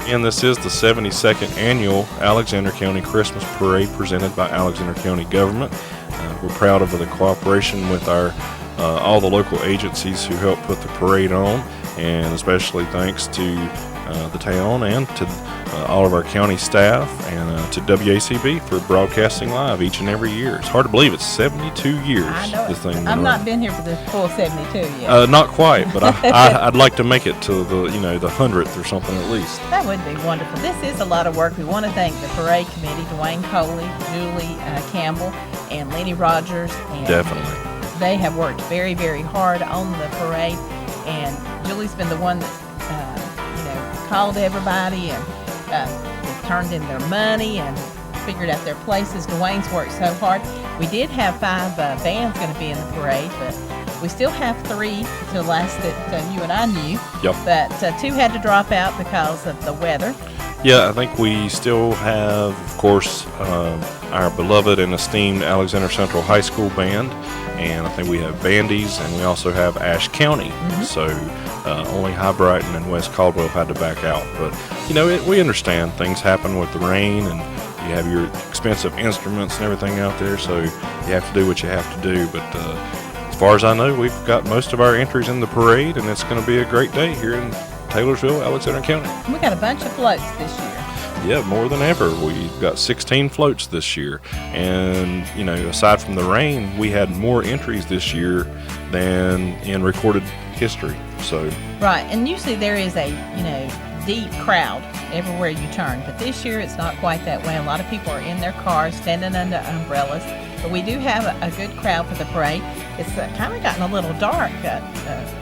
And this is the 72nd annual Alexander County Christmas Parade presented by Alexander County government. We're proud of the cooperation with our all the local agencies who help put the parade on, and especially thanks to the town and to all of our county staff and to WACB for broadcasting live each and every year. It's hard to believe it's 72 years. I know this thing. I've not been here for the full 72 yet. Not quite, but I'd like to make it to the the 100th or something at least. That would be wonderful. This is a lot of work. We want to thank the parade committee, Dwayne Coley, Julie Campbell, and Lenny Rogers. And Definitely. They have worked very, very hard on the parade, and Julie's been the one that called everybody and turned in their money and figured out their places. Dwayne's worked so hard. We did have 5 bands going to be in the parade, but we still have 3 to the last that you and I knew. Yep. But 2 had to drop out because of the weather. Yeah, I think we still have, of course, our beloved and esteemed Alexander Central High School band, and I think we have Bandy's, and we also have Ashe County. Mm-hmm. So only High Brighton and West Caldwell had to back out. But we understand things happen with the rain, and you have your expensive instruments and everything out there, so you have to do what you have to do. But as far as I know, we've got most of our entries in the parade, and it's going to be a great day here in Taylorsville, Alexander County. We got a bunch of floats this year. Yeah, more than ever. We've got 16 floats this year. And, aside from the rain, we had more entries this year than in recorded history. So Right, and usually there is a, deep crowd everywhere you turn. But this year it's not quite that way. A lot of people are in their cars, standing under umbrellas. But we do have a good crowd for the parade. It's kind of gotten a little dark. A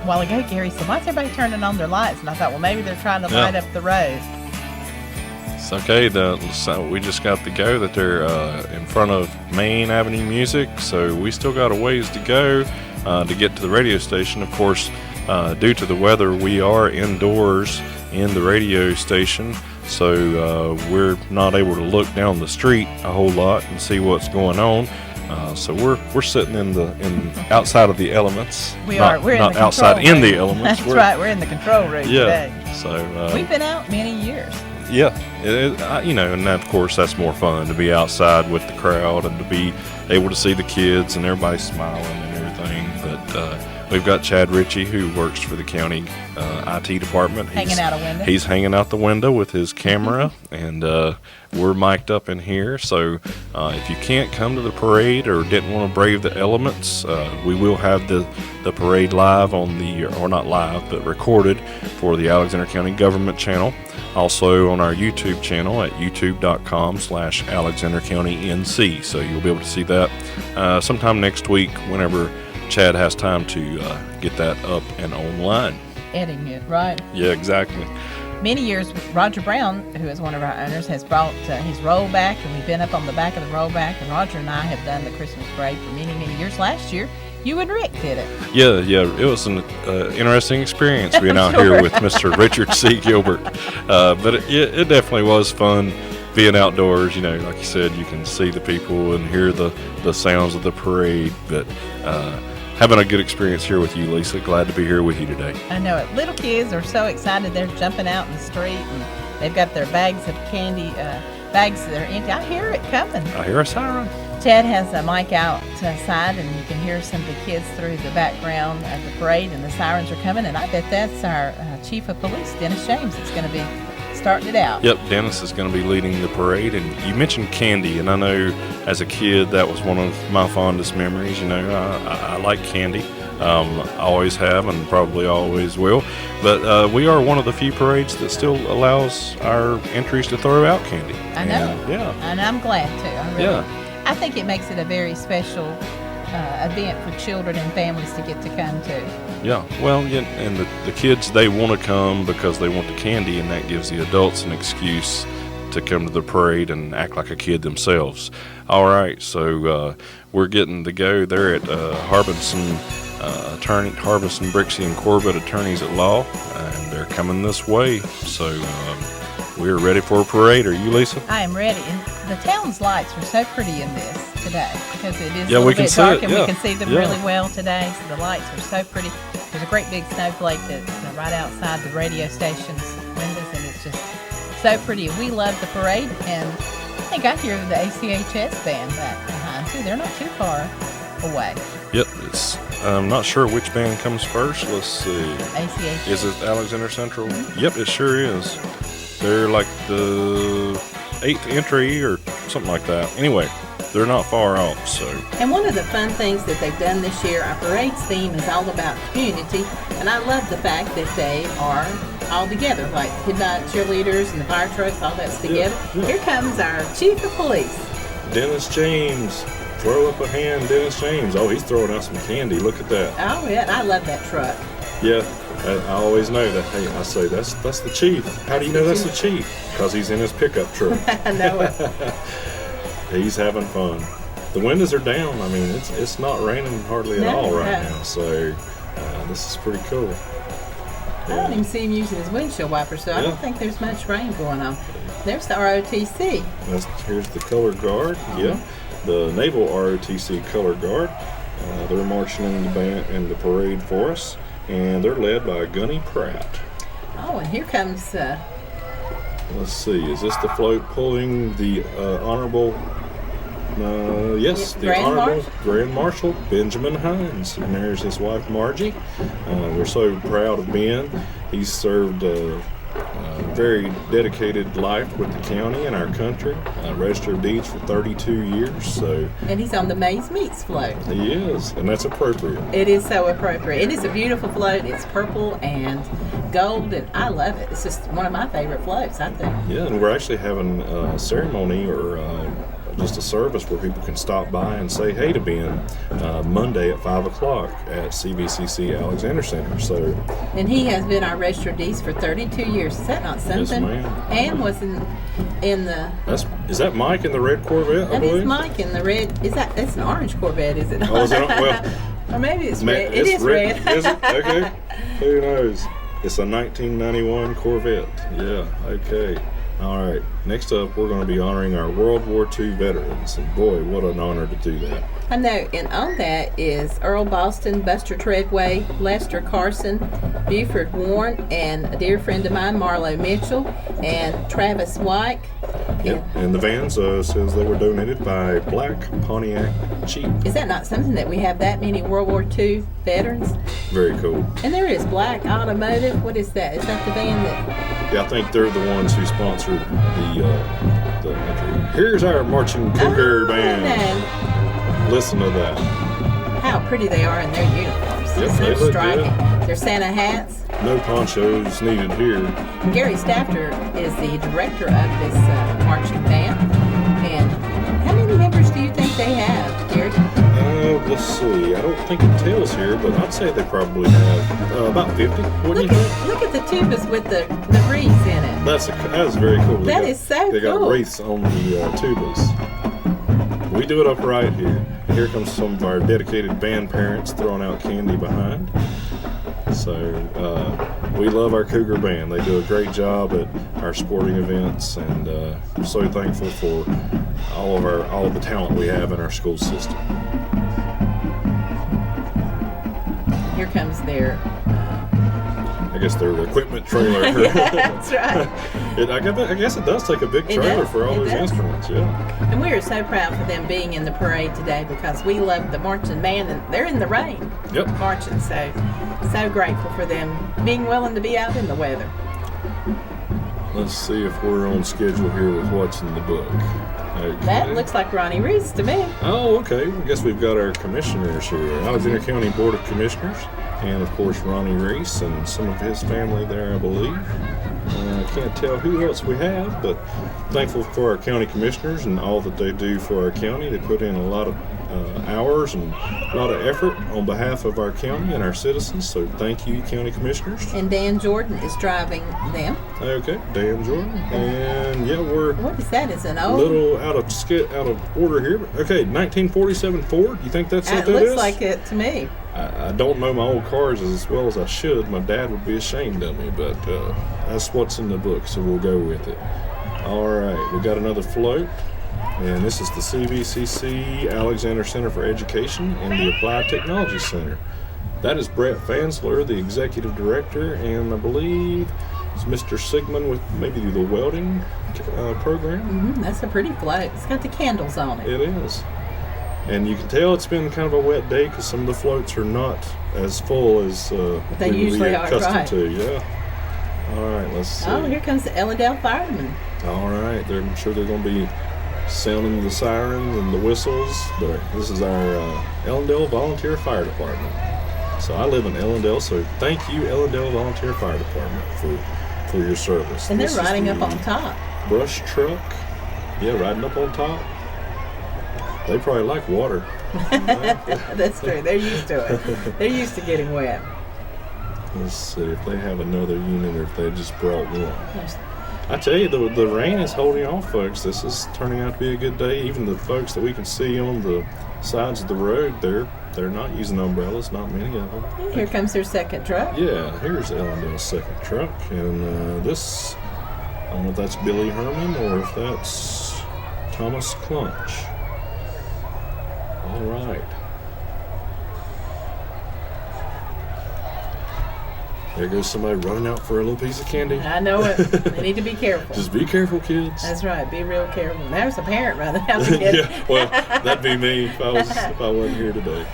while ago, Gary said, "Why's everybody turning on their lights?" And I thought, well, maybe they're trying to light up the road. it's okay. So we just got the go that they're in front of Main Avenue Music. So we still got a ways to go to get to the radio station. Of course, due to the weather, we are indoors in the radio station. So we're not able to look down the street a whole lot and see what's going on. So we're sitting outside of the elements. We're in the outside control in room. the elements. That's right. We're in the control room today. So We've been out many years. Yeah, and of course that's more fun to be outside with the crowd and to be able to see the kids and everybody smiling and everything. But we've got Chad Ritchie, who works for the county IT department. Hanging out a window. He's hanging out the window with his camera, and we're mic'd up in here. So if you can't come to the parade or didn't want to brave the elements, we will have the parade live or not live, but recorded for the Alexander County government channel. Also on our YouTube channel at youtube.com/Alexander County NC. So you'll be able to see that sometime next week whenever Chad has time to get that up and online. Editing it, right? Yeah, exactly. Many years, Roger Brown, who is one of our owners, has brought his rollback, and we've been up on the back of the rollback, and Roger and I have done the Christmas parade for many, many years. Last year, you and Rick did it. Yeah, it was an interesting experience being out here with Mr. Richard C. Gilbert. But it definitely was fun being outdoors. Like you said, you can see the people and hear the sounds of the parade. But having a good experience here with you, Lisa. Glad to be here with you today. I know it. Little kids are so excited. They're jumping out in the street, and they've got their bags of candy, bags that are empty. I hear it coming. I hear a siren. Chad has a mic outside, and you can hear some of the kids through the background of the parade, and the sirens are coming. And I bet that's our Chief of Police, Dennis James, that's going to be starting it out. Yep, Dennis is going to be leading the parade. And you mentioned candy, and I know as a kid that was one of my fondest memories. I like candy. I always have and probably always will. But we are one of the few parades that still allows our entries to throw out candy. I know. And I'm glad to. I think it makes it a very special event for children and families to get to come to. Yeah, well, and the kids, they want to come because they want the candy, and that gives the adults an excuse to come to the parade and act like a kid themselves. All right, so we're getting to go there at Harbison, Brixey, and Corbett Attorneys at Law, and they're coming this way. So we're ready for a parade. Are you, Lisa? I am ready. And the town's lights are so pretty in this today because it is a we little can bit see dark, it. and Yeah. we can see them really well today. So the lights are so pretty. There's a great big snowflake that's right outside the radio station's windows, and it's just so pretty. We love the parade, and I think I hear the ACHS band back behind too. They're not too far away. Yep, I'm not sure which band comes first. Let's see. ACHS. Is it Alexander Central? Yep, it sure is. They're like the 8th entry or something like that. Anyway, they're not far off. So. And one of the fun things that they've done this year, our parade's theme is all about community, and I love the fact that they are all together, like Midnight Cheerleaders and the fire trucks, all that's together. Yeah. Here comes our Chief of Police. Dennis James. Throw up a hand, Dennis James. Oh, he's throwing out some candy. Look at that. Oh, yeah, and I love that truck. Yeah, I always know that. Hey, I say, that's the chief. How do you know that's the chief? Because he's in his pickup truck. I know it. He's having fun. The windows are down. I mean, it's not raining hardly at all right now. So this is pretty cool. I don't even see him using his windshield wiper, so I don't think there's much rain going on. There's the ROTC. Here's the color guard. Yeah, the Naval ROTC color guard. They're marching in the parade for us, and they're led by Gunny Pratt. Oh, and here comes. Let's see. Is this the float pulling the honorable? Yes, the Honorable Grand Marshal Benjamin Hines, and there's his wife Margie. We're so proud of Ben. He's served a very dedicated life with the county and our country. Register of Deeds for 32 years. So. And he's on the Maize Meats float. He is, and that's appropriate. It is so appropriate. It is a beautiful float. It's purple and gold, and I love it. It's just one of my favorite floats, I think. Yeah, and we're actually having a ceremony or just a service where people can stop by and say hey to Ben Monday at 5 o'clock at CBCC Alexander Center. So, and he has been our Register of Deeds for 32 years. Is that not something? Yes, ma'am. And was in the. Is that Mike in the red Corvette? That is Mike in the red. That's an orange Corvette, is it? Oh, is it? Well, or maybe it's red. It is red. Is it? Okay. Who knows? It's a 1991 Corvette. Yeah. Okay. All right. Next up, we're going to be honoring our World War II veterans. And boy, what an honor to do that. I know. And on that is Earl Boston, Buster Treadway, Lester Carson, Buford Warren, and a dear friend of mine, Marlo Mitchell, and Travis White. Yep. And the vans says they were donated by Black Pontiac Jeep. Is that not something that we have that many World War II veterans? Very cool. And there is Black Automotive. What is that? Is that the van that... Yeah, I think they're the ones who sponsored the entry. Here's our marching cougar band. No. Listen to that. How pretty they are in their uniforms. Yep, so they look striking. good. Their Santa hats. No ponchos needed here. Gary Stafter is the director of this marching band. And how many members do you think they have, Gary? Let's see. I don't think it tells here, but I'd say they probably have about 50. What do you think? Look at the tubas with the wreaths in it. That's very cool. That is so cool. They got wreaths on the tubas. We do it up right here. And here comes some of our dedicated band parents throwing out candy behind. So we love our Cougar Band. They do a great job at our sporting events, and I'm so thankful for all of the talent we have in our school system. Here comes their I guess their equipment trailer. Yeah, that's right. I guess it does take a big trailer for all those instruments, yeah. And we are so proud for them being in the parade today because we love the marching band, and they're in the rain marching. So grateful for them being willing to be out in the weather. Let's see if we're on schedule here with what's in the book. Okay. That looks like Ronnie Reese to me. Oh, okay. I guess we've got our commissioners here. Alexander County Board of Commissioners, and of course Ronnie Reese and some of his family there, I believe. I can't tell who else we have, but thankful for our county commissioners and all that they do for our county. They put in a lot of hours and a lot of effort on behalf of our county and our citizens, so thank you, county commissioners. And Dan Jordan is driving them. Okay, Dan Jordan. And yeah, we're... What is that? Is an old... A little out of order here. But okay, 1947 Ford. You think that's what that is? It looks like it to me. I don't know my old cars as well as I should. My dad would be ashamed of me, but that's what's in the book, so we'll go with it. All right, we got another float, and this is the CBCC Alexander Center for Education and the Applied Technology Center. That is Brett Fansler, the executive director, and I believe It's Mr. Sigmund with maybe the welding program. That's a pretty float. It's got the candles on it. It is. And you can tell it's been kind of a wet day because some of the floats are not as full as they we usually get are, accustomed right. to. Yeah. All right, let's see. Oh, here comes the Ellendale firemen. All right, I'm sure they're going to be sounding the sirens and the whistles. But this is our Ellendale Volunteer Fire Department. So I live in Ellendale, so thank you, Ellendale Volunteer Fire Department, for your service. And they're This is riding the up on top. brush truck. Yeah, riding up on top. They probably like water. That's true. They're used to it. They're used to getting wet. Let's see if they have another unit or if they just brought one. I tell you, the rain is holding off, folks. This is turning out to be a good day. Even the folks that we can see on the sides of the road, they're not using umbrellas, not many of them. Here comes their second truck. Yeah, here's Ellendale's second truck. And this, I don't know if that's Billy Herman or if that's Thomas Clunch. All right. There goes somebody running out for a little piece of candy. I know it. They need to be careful. Just be careful, kids. That's right. Be real careful. There's a parent running out to get it. Yeah, well, that'd be me if I wasn't here today.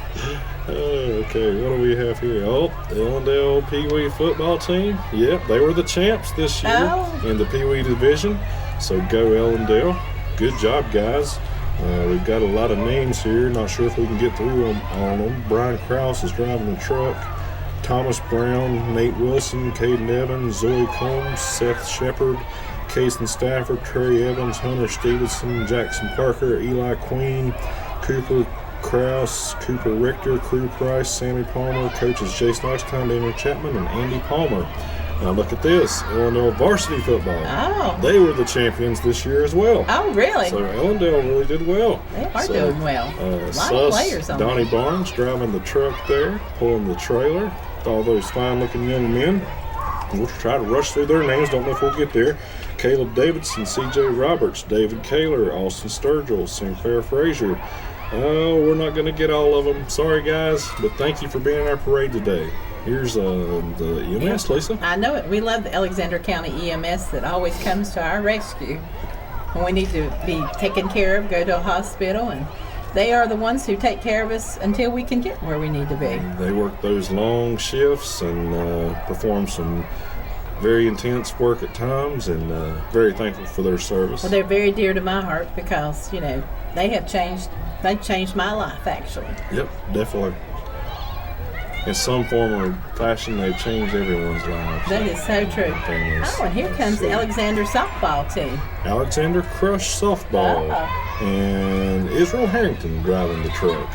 Okay, what do we have here? Oh, the Ellendale Pee Wee football team. Yep, they were the champs this year in the Pee Wee division. So go Ellendale. Good job, guys. We've got a lot of names here. Not sure if we can get through them all of them. Brian Krause is driving the truck. Thomas Brown, Nate Wilson, Caden Evans, Zoe Combs, Seth Shepard, Kason Stafford, Trey Evans, Hunter Stevenson, Jackson Parker, Eli Queen, Cooper Krause, Cooper Richter, Crew Price, Sammy Palmer, coaches Jason Oxtown, Daniel Chapman, and Andy Palmer. Now look at this, Ellendale varsity football. Oh. They were the champions this year as well. Oh, really? So Ellendale really did well. They are doing well. A lot of players on Donnie there. Barnes driving the truck there, pulling the trailer. All those fine-looking young men. We'll try to rush through their names. Don't know if we'll get there. Caleb Davidson, C.J. Roberts, David Kaler, Austin Sturgill, Sinclair Frazier. Oh, we're not going to get all of them. Sorry, guys, but thank you for being in our parade today. Here's the EMS, Lisa. I know it. We love the Alexander County EMS that always comes to our rescue when we need to be taken care of, go to a hospital, and they are the ones who take care of us until we can get where we need to be. They work those long shifts and perform some very intense work at times, and very thankful for their service. Well, they're very dear to my heart because, they changed my life, actually. Yep, definitely. In some form or fashion, they've changed everyone's lives. That is so true. Oh, and here comes the Alexander softball team. Alexander Crush softball. And Israel Harrington driving the truck.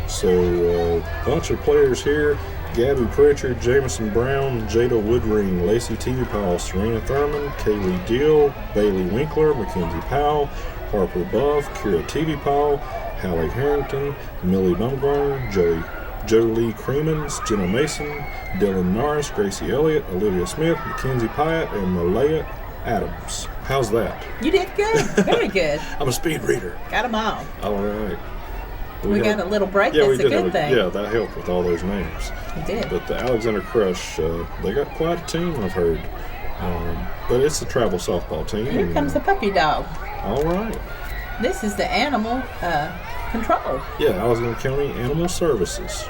So a bunch of players here. Gabby Pritchard, Jamison Brown, Jada Woodring, Lacey T. Powell, Serena Thurman, Kaylee Deal, Bailey Winkler, Mackenzie Powell, Harper Buff, Kira TV Powell, Hallie Harrington, Millie Bumgarner, Jolie Creemans, Jenna Mason, Dylan Norris, Gracie Elliott, Olivia Smith, Mackenzie Pyatt, and Malaya Adams. How's that? You did good. Very good. I'm a speed reader. Got them all. All right. We got a little break. Yeah, That's we did a good thing. Yeah, that helped with all those names. It did. But the Alexander Crush, they got quite a team, I've heard. But it's a travel softball team. Here comes the puppy dog. All right. This is the animal control. Yeah, Alexander County Animal Services.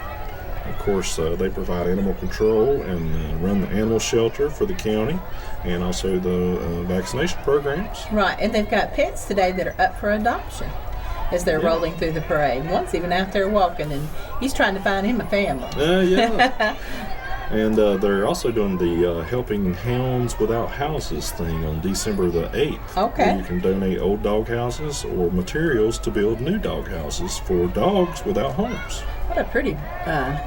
Of course, they provide animal control and run the animal shelter for the county, and also the vaccination programs. Right, and they've got pets today that are up for adoption as they're rolling through the parade. One's even out there walking, and he's trying to find him a family. Yeah. And they're also doing the Helping Hounds Without Houses thing on December the 8th. Okay. Where you can donate old dog houses or materials to build new dog houses for dogs without homes. What a pretty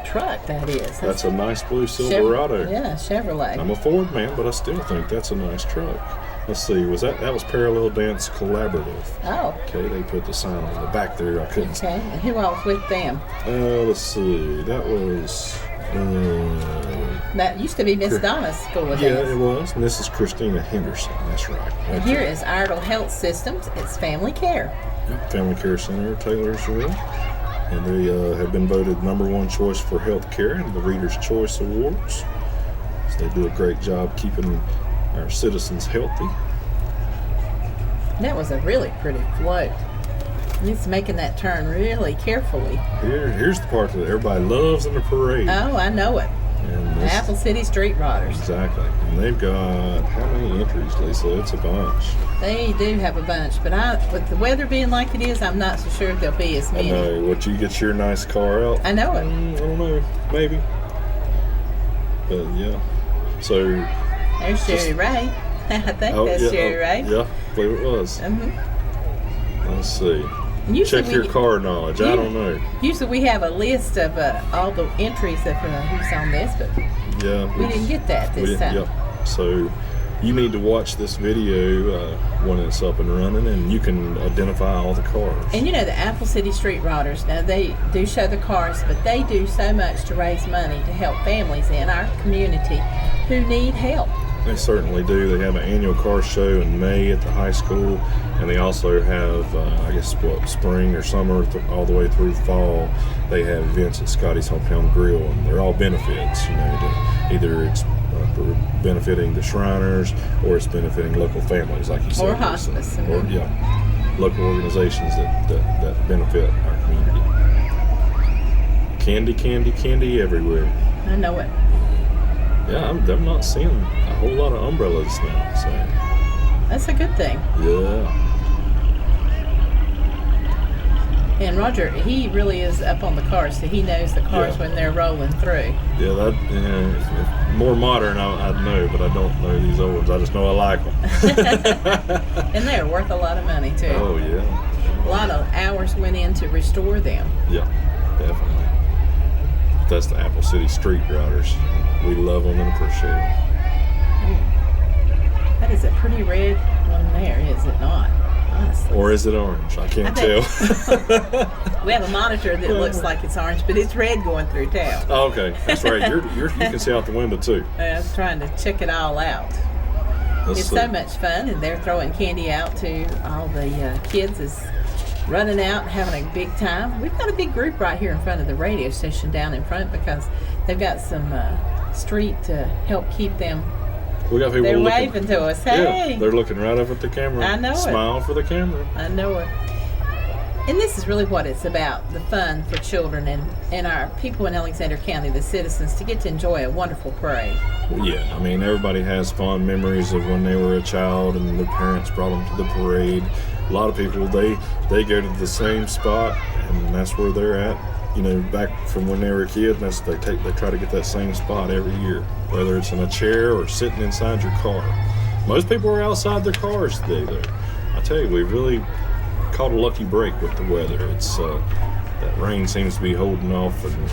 truck that is. That's a nice blue Silverado. Chevrolet. I'm a Ford man, but I still think that's a nice truck. Let's see, that was Parallel Dance Collaborative. Oh. Okay, they put the sign on the back there. I couldn't. Okay, and who else with them? Let's see, that was. That used to be Miss Donna's school of Yeah, dance. it was. And this is Christina Henderson. That's right. And here is Iredell Health Systems. It's Family Care. Yep, Family Care Center, Taylorsville. And they have been voted #1 choice for health care in the Reader's Choice Awards. So they do a great job keeping our citizens healthy. That was a really pretty float. And it's making that turn really carefully. Here's the part that everybody loves in the parade. Oh, I know it. And this, Apple City Street Rodders. Exactly. And they've got how many entries, Lisa? It's a bunch. They do have a bunch, but with the weather being like it is, I'm not so sure if there'll be as many. I know. Would you get your nice car out? I know it. I don't know. Maybe. But yeah. So. There's Sherry Ray. I think that's Sherry Ray. Yeah, I believe it was. Let's see. Check your car knowledge. I don't know. Usually we have a list of all the entries of who's on this, but we didn't get that this time. Yep. So you need to watch this video when it's up and running, and you can identify all the cars. And you know, the Apple City Street Rodders, now they do show the cars, but they do so much to raise money to help families in our community who need help. They certainly do. They have an annual car show in May at the high school, and they also have, I guess, spring or summer all the way through fall. They have events at Scotty's Hometown Grill, and they're all benefits. You know, either it's benefiting the Shriners or it's benefiting local families, like you said. Or hospice. Or local organizations that benefit our community. Candy everywhere. I know it. Yeah, I'm not seeing a whole lot of umbrellas now, so. That's a good thing. Yeah. And Roger, he really is up on the cars, so he knows the cars when they're rolling through. Yeah, if more modern, I'd know, but I don't know these old ones. I just know I like them. And they're worth a lot of money, too. Oh, yeah. A lot of hours went in to restore them. Yeah, definitely. That's the Apple City Street Rodders. We love them and appreciate them. That is a pretty red one there, is it not? Honestly. Or is it orange? I can't tell. We have a monitor that looks like it's orange, but it's red going through town. Oh, okay. That's right. You can see out the window, too. I'm trying to check it all out. It's so much fun, and they're throwing candy out to all the kids is running out and having a big time. We've got a big group right here in front of the radio station down in front because they've got some street to help keep them. We got people They're waving to us. Hey! Yeah, they're looking right up at the camera. I know Smile for the camera. I know it. And this is really what it's about, the fun for children and our people in Alexander County, the citizens, to get to enjoy a wonderful parade. Yeah, I mean, everybody has fond memories of when they were a child and their parents brought them to the parade. A lot of people, they go to the same spot, and that's where they're at. You know, back from when they were a kid, they try to get that same spot every year, whether it's in a chair or sitting inside your car. Most people are outside their cars today, though. I tell you, we really caught a lucky break with the weather. It's that rain seems to be holding off, and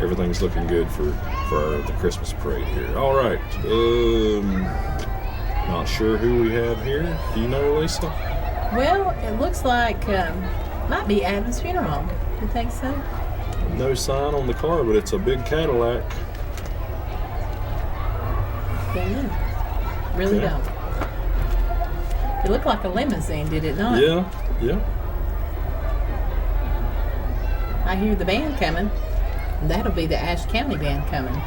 everything's looking good for the Christmas parade here. All right. Not sure who we have here. Do you know, Lisa? Well, it looks like might be Adam's funeral home. You think so? No sign on the car, but it's a big Cadillac. Don't know. Really don't. It looked like a limousine, did it not? Yeah. I hear the band coming. And that'll be the Ashe County band coming.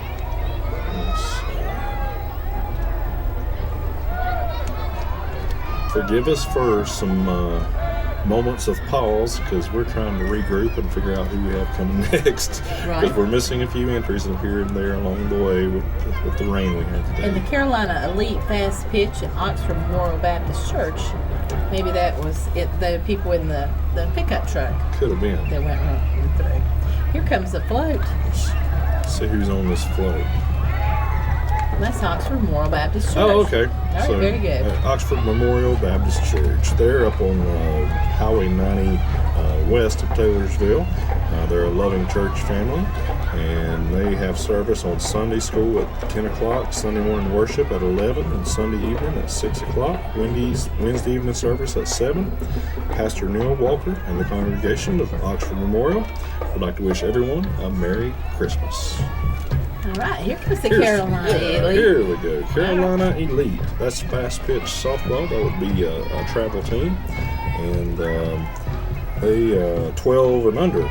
Forgive us for some moments of pause because we're trying to regroup and figure out who we have coming next. Right. Because we're missing a few entries here and there along the way with the rain we had today. And the Carolina Elite Fast Pitch at Oxford Memorial Baptist Church, maybe that was it. The people in the pickup truck. Could have been. That went through. Here comes the float. Let's see who's on this float. That's Oxford Memorial Baptist Church. Oh, okay. All right, very good. Oxford Memorial Baptist Church. They're up on Highway 90 west of Taylorsville. They're a loving church family, and they have service on Sunday school at 10 o'clock, Sunday morning worship at 11, and Sunday evening at 6 o'clock. Wednesday evening service at 7. Pastor Neil Walker and the congregation of Oxford Memorial would like to wish everyone a Merry Christmas. All right, here comes the Carolina Elite. Here we go. Carolina Elite. That's fast pitch softball. That would be a travel team. And they 12 and under.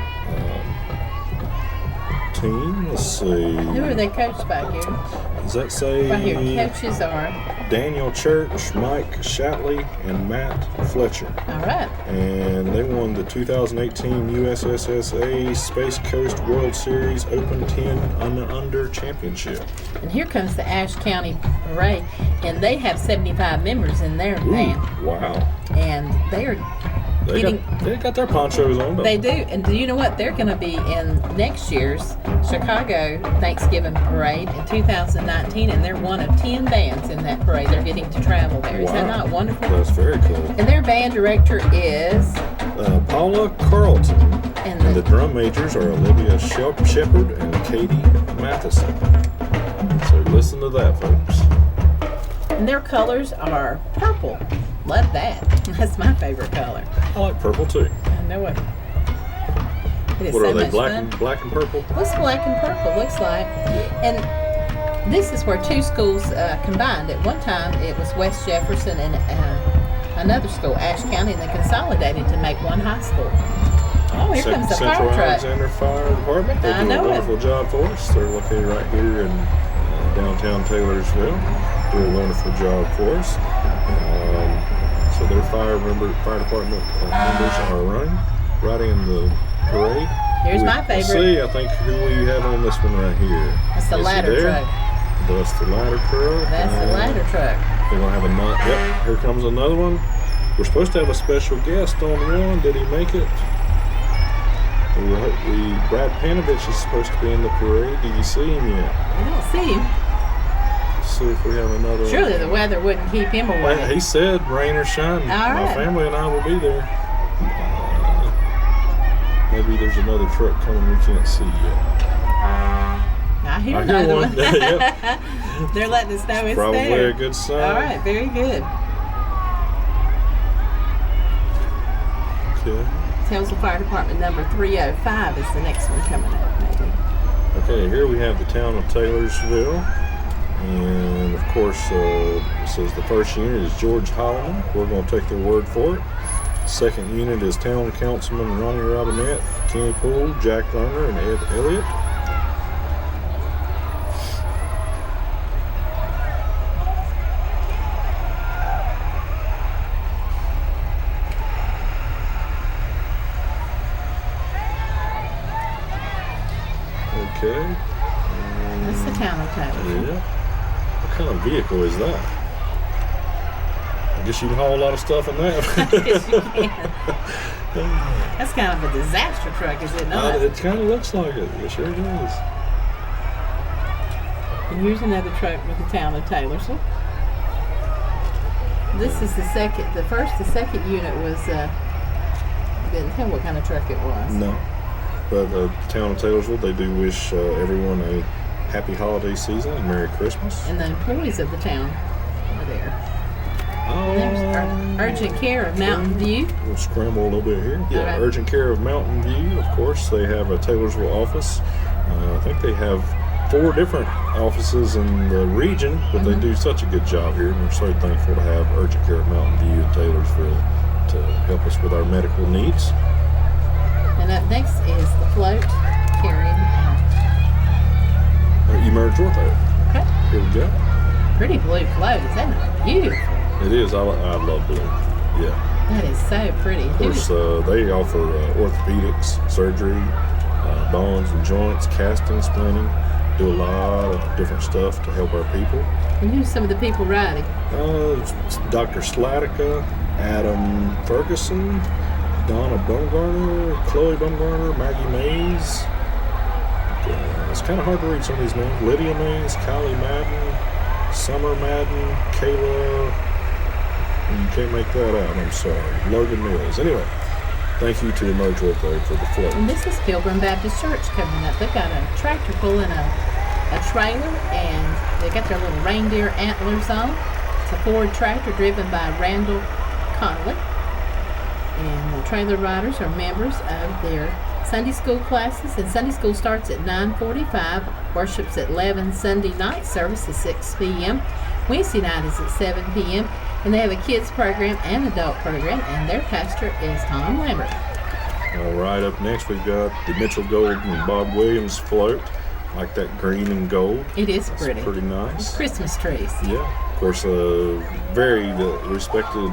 team. Let's see. Who are they coached by, Gary? Does that say Right here, coaches are. Daniel Church, Mike Shatley, and Matt Fletcher? All right. And they won the 2018 USSSA Space Coast World Series Open 10 Under Championship. And here comes the Ashe County Parade, and they have 75 members in their band. Wow. And they got their ponchos on. They do. And do you know what? They're going to be in next year's Chicago Thanksgiving Parade in 2019, and they're one of 10 bands in that parade. They're getting to travel there. Is that not wonderful? That's very cool. And their band director is Paula Carlton. And the drum majors are Olivia Shepard and Katie Matheson. So listen to that, folks. And their colors are purple. Love that. That's my favorite color. I like purple too. I know it. It is What so are they? much Black fun. and purple? What's black and purple looks like? And this is where two schools combined. At one time, it was West Jefferson and another school, Ashe County, and they consolidated to make one high school. Oh, here comes the Central fire truck. Alexander Fire Department. They I do know a wonderful job for us. They're located right here in downtown Taylorsville. Do a wonderful job for us. So their fire department members are running right in the parade. Here's my favorite. See, I think who we have on this one right here. That's the ladder truck. That's the ladder truck. That's the ladder truck. They're gonna have yep, here comes another one. We're supposed to have a special guest on one. Did he make it? Brad Panovich is supposed to be in the parade. Did you see him yet? I don't see him. Let's see if we have another. Surely the weather wouldn't keep him away. He said rain or shine. All right. My family and I will be there. Maybe there's another truck coming we can't see yet. I hear another one. Yep. They're letting us know it's Probably there. a good sign. All right, very good. Okay. Townsville Fire Department number 305 is the next one coming up, maybe. Okay, here we have the town of Taylorsville. And of course, it says the first unit is George Holloman. We're going to take their word for it. Second unit is Town Councilman Ronnie Robinette, Kenny Poole, Jack Lerner, and Ed Elliott. Okay. That's the town of Taylorsville. Yeah. What kind of vehicle is that? I guess you can haul a lot of stuff in that. Yes, you can. That's kind of a disaster truck, is it not? It kind of looks like it. It sure does. And here's another truck with the town of Taylorsville. This is the second. The second unit was. Didn't tell what kind of truck it was. No. But the town of Taylorsville, they do wish everyone a happy holiday season and Merry Christmas. And the employees of the town are there. Oh, There's urgent care of Mountain View. We'll scramble a little bit here. Yeah, right. Urgent care of Mountain View, of course. They have a Taylorsville office. I think they have 4 different offices in the region, but they do such a good job here. And we're so thankful to have Urgent care of Mountain View in Taylorsville to help us with our medical needs. And up next is the float carrying Emerge Ortho. Okay. Here we go. Pretty blue float. Is that not beautiful? It is. I love blue. Yeah. That is so pretty. Of course, they offer orthopedics, surgery, bones and joints, casting, splinting. Do a lot of different stuff to help our people. And who's some of the people riding? Dr. Slatica, Adam Ferguson, Donna Bumgarner, Chloe Bumgarner, Maggie Mays. It's kind of hard to read some of these names. Lydia Mays, Kylie Madden, Summer Madden, Kayla. You can't make that out, I'm sorry. Logan Mills. Anyway, thank you to Emerge Ortho for the float. And this is Pilgrim Baptist Church coming up. They've got a tractor pulling a trailer, and they got their little reindeer antlers on. It's a Ford tractor driven by Randall Connolly. And the trailer riders are members of their Sunday school classes, and Sunday school starts at 9:45. Worship's at 11. Sunday night service is 6 p.m. Wednesday night is at 7 p.m. And they have a kids program and adult program, and their pastor is Tom Lambert. All right, up next we've got the Mitchell Gold and Bob Williams float. Like that green and gold. It is That's pretty. pretty nice. It's Christmas trees. Yeah, of course, very respected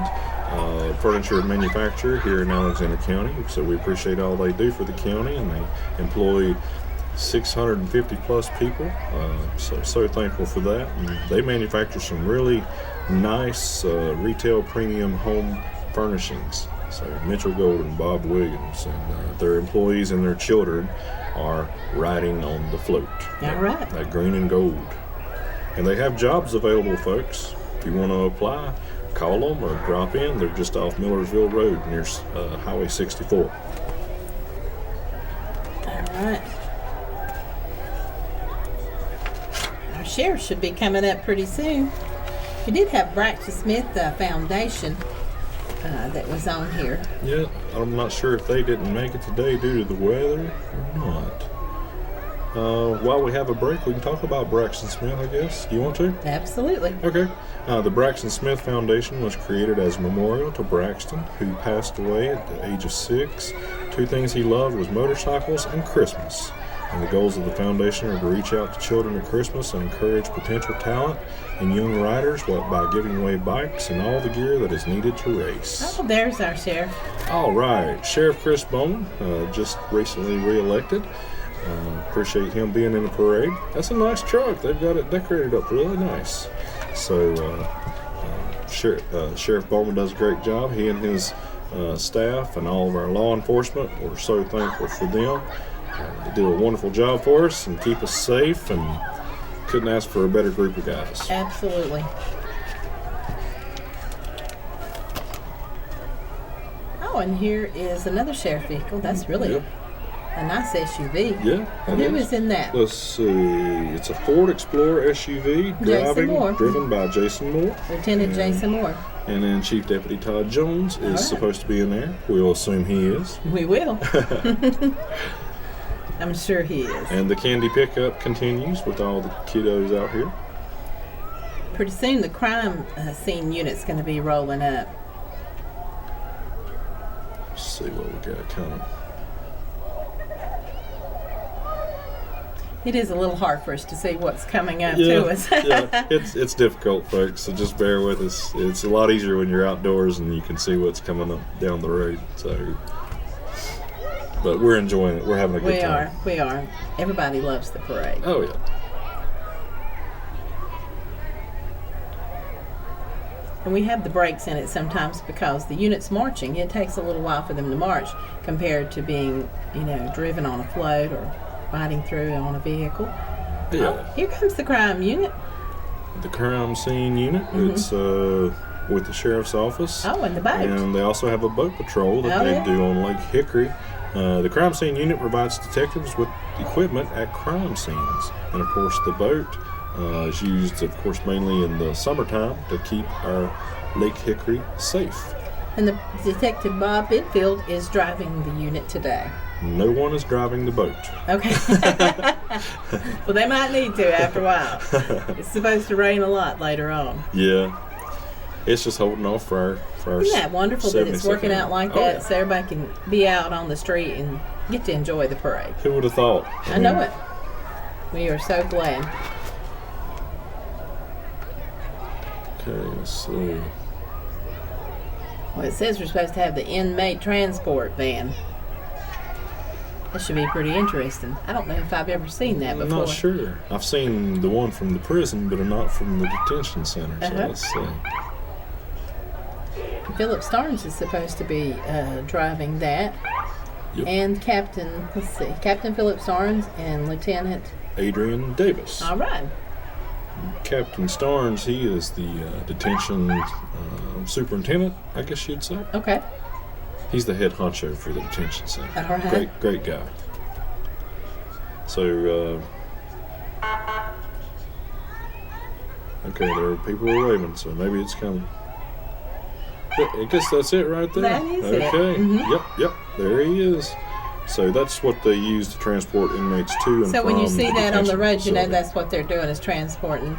furniture manufacturer here in Alexander County. So we appreciate all they do for the county, and they employ 650 plus people. So thankful for that. And they manufacture some really nice retail premium home furnishings. So Mitchell Gold and Bob Williams, and their employees and their children are riding on the float. All right. That green and gold. And they have jobs available, folks. If you want to apply, call them or drop in. They're just off Millersville Road near Highway 64. All right. Our sheriff should be coming up pretty soon. We did have Braxton Smith Foundation that was on here. Yeah, I'm not sure if they didn't make it today due to the weather or not. While we have a break, we can talk about Braxton Smith, I guess. Do you want to? Absolutely. Okay. The Braxton Smith Foundation was created as a memorial to Braxton, who passed away at the age of 6. 2 things he loved was motorcycles and Christmas. And the goals of the foundation are to reach out to children at Christmas and encourage potential talent in young riders by giving away bikes and all the gear that is needed to race. Oh, there's our sheriff. All right. Sheriff Chris Bowman, just recently reelected. Appreciate him being in the parade. That's a nice truck. They've got it decorated up really nice. So Sheriff Bowman does a great job. He and his staff and all of our law enforcement, we're so thankful for them. They do a wonderful job for us and keep us safe, and couldn't ask for a better group of guys. Absolutely. Oh, and here is another sheriff vehicle. That's really a nice SUV. Yeah. Who is in that? Let's see. It's a Ford Explorer SUV, driven by Jason Moore. Lieutenant Jason Moore. And then Chief Deputy Todd Jones is supposed to be in there. We'll assume he is. We will. I'm sure he is. And the candy pickup continues with all the kiddos out here. Pretty soon the crime scene unit's going to be rolling up. Let's see what we got coming. It is a little hard for us to see what's coming up to us. Yeah, it's difficult, folks, so just bear with us. It's a lot easier when you're outdoors and you can see what's coming up down the road. So, but we're enjoying it. We're having a good time. We are. Everybody loves the parade. Oh, yeah. And we have the breaks in it sometimes because the unit's marching. It takes a little while for them to march compared to being, driven on a float or riding through on a vehicle. Yeah. Oh, here comes the crime unit. The crime scene unit. It's with the sheriff's office. Oh, and the boat. And they also have a boat patrol that they do on Lake Hickory. The crime scene unit provides detectives with equipment at crime scenes. And, of course, the boat is used, of course, mainly in the summertime to keep our Lake Hickory safe. And the Detective Bob Bidfield is driving the unit today. No one is driving the boat. Okay. Well, they might need to after a while. It's supposed to rain a lot later on. Yeah. It's just holding off for our Isn't that wonderful that it's working out like that, yeah. so everybody can be out on the street and get to enjoy the parade? Who would have thought? I know it. We are so glad. Okay, let's see. Well, it says we're supposed to have the inmate transport van. That should be pretty interesting. I don't know if I've ever seen that before. I'm not sure. I've seen the one from the prison, but not from the detention center. So let's see. Philip Starnes is supposed to be driving that. Yep. And Captain Philip Starnes and Lieutenant Adrian Davis. All right. Captain Starnes, he is the detention superintendent, I guess you'd say. Okay. He's the head honcho for the detention center. All right. Great guy. So, okay, there are people waving, so maybe it's coming. I guess that's it right there. That is it. Okay. Mm-hmm. Yep. There he is. So that's what they use to transport inmates to and from. So when you see that on the road, detention you know facility. that's what they're doing is transporting.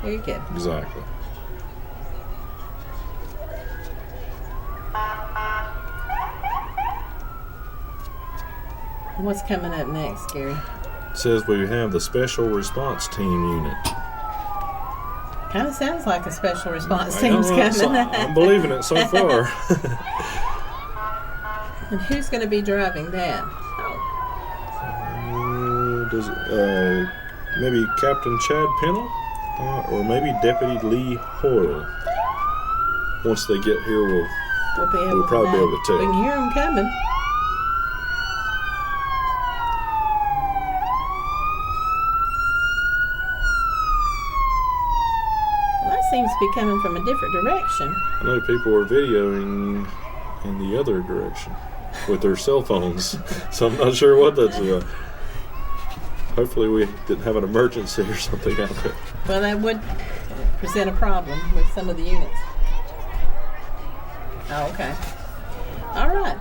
Very good. Exactly. What's coming up next, Gary? It says we have the Special Response Team unit. Kind of sounds like a special response team's coming. I'm believing it so far. And who's going to be driving that? Maybe Captain Chad Pennell, or maybe Deputy Lee Hoyle. Once they get here, we'll probably be able to tell. We can hear them coming. Well, that seems to be coming from a different direction. I know people are videoing in the other direction with their cell phones, so I'm not sure what that's about. Hopefully we didn't have an emergency or something out there. Well, that would present a problem with some of the units. Oh, okay. All right.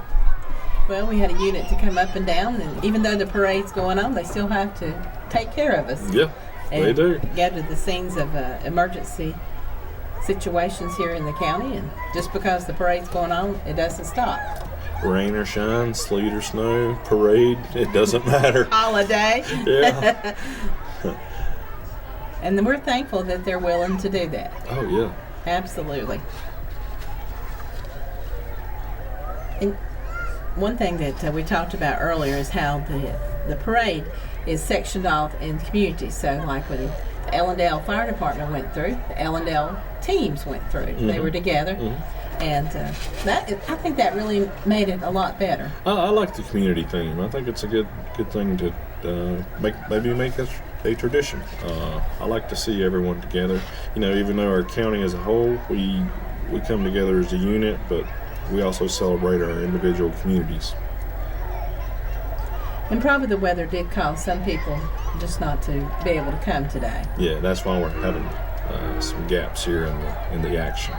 Well, we had a unit to come up and down, and even though the parade's going on, they still have to take care of us. Yeah, they do. Go to the scenes of emergency situations here in the county, and just because the parade's going on, it doesn't stop. Rain or shine, sleet or snow, parade, it doesn't matter. Holiday. Yeah. And we're thankful that they're willing to do that. Oh, yeah. Absolutely. And one thing that we talked about earlier is how the parade is sectioned off in communities. So like when the Ellendale Fire Department went through, the Ellendale teams went through. Mm-hmm. They were together. Mm-hmm. And I think that really made it a lot better. I like the community theme. I think it's a good thing to make a tradition. I like to see everyone together. You know, even though our county as a whole, we come together as a unit, but we also celebrate our individual communities. And probably the weather did cause some people just not to be able to come today. Yeah, that's why we're having some gaps here in the action.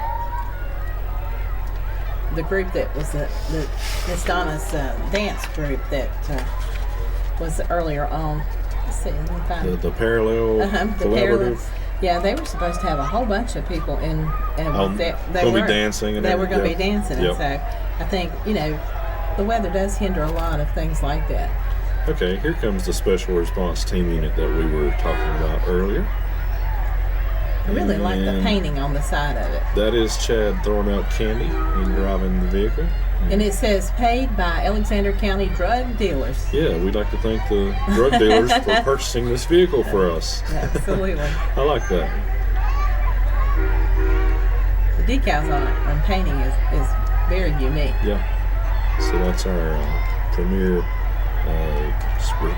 The group that was the Miss Donna's dance group that was earlier on. Let's see, let me find the parallel collaborative. Yeah, they were supposed to have a whole bunch of people in, and they were dancing. They were going to be dancing, and so I think the weather does hinder a lot of things like that. Okay, here comes the special response team unit that we were talking about earlier. I really like the painting on the side of it. That is Chad throwing out candy and driving the vehicle. And it says, paid by Alexander County drug dealers. Yeah, we'd like to thank the drug dealers for purchasing this vehicle for us. Absolutely. I like that. The decals on painting is very unique. Yeah. So that's our premier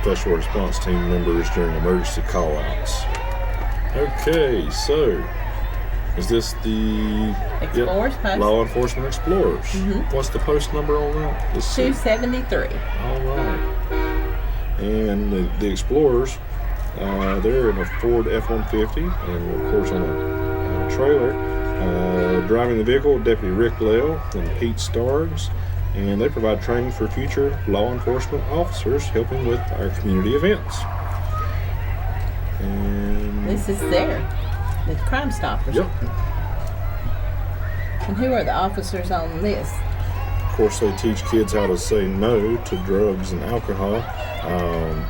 special response team members during emergency call-outs. Okay, so is this the Explorers Post? Law Enforcement Explorers? Mm-hmm. What's the post number on that? 273. All right. And the Explorers, they're in a Ford F-150, and of course on a trailer. Driving the vehicle, Deputy Rick Lell and Pete Starnes, and they provide training for future law enforcement officers, helping with our community events. And this is the Crime Stoppers. Yep. And who are the officers on this? Of course, they teach kids how to say no to drugs and alcohol.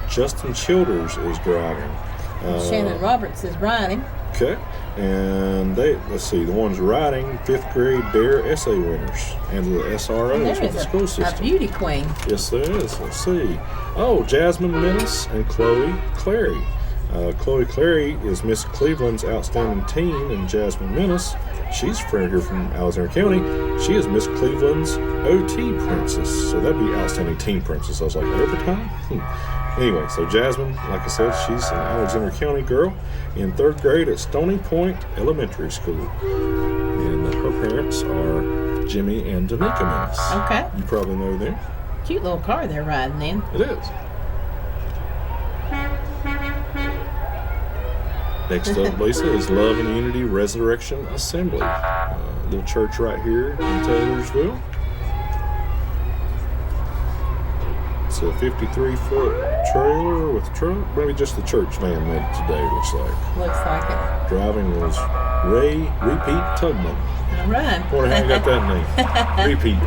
Justin Childers is driving. Shannon Roberts is riding. Okay. And the ones riding, 5th grade DARE essay winners and the SROs with the school system. A beauty queen. Yes, there is. Let's see. Oh, Jasmine Menace and Chloe Clary. Chloe Clary is Miss Cleveland's outstanding teen, and Jasmine Menace, she's a friend here from Alexander County. She is Miss Cleveland's OT princess. So that'd be outstanding teen princess. I was like, overtime? Anyway, so Jasmine, like I said, she's an Alexander County girl in 3rd grade at Stony Point Elementary School. And her parents are Jimmy and Danica Menace. Okay. You probably know them. Cute little car they're riding in. It is. Next up, Lisa, is Love and Unity Resurrection Assembly. Little church right here in Taylorsville. It's a 53-foot trailer with truck. Maybe just the church van made it today, looks like. Looks like it. Driving was Ray Repeat Tugman. All right. Wonder how you got that name. Repeat.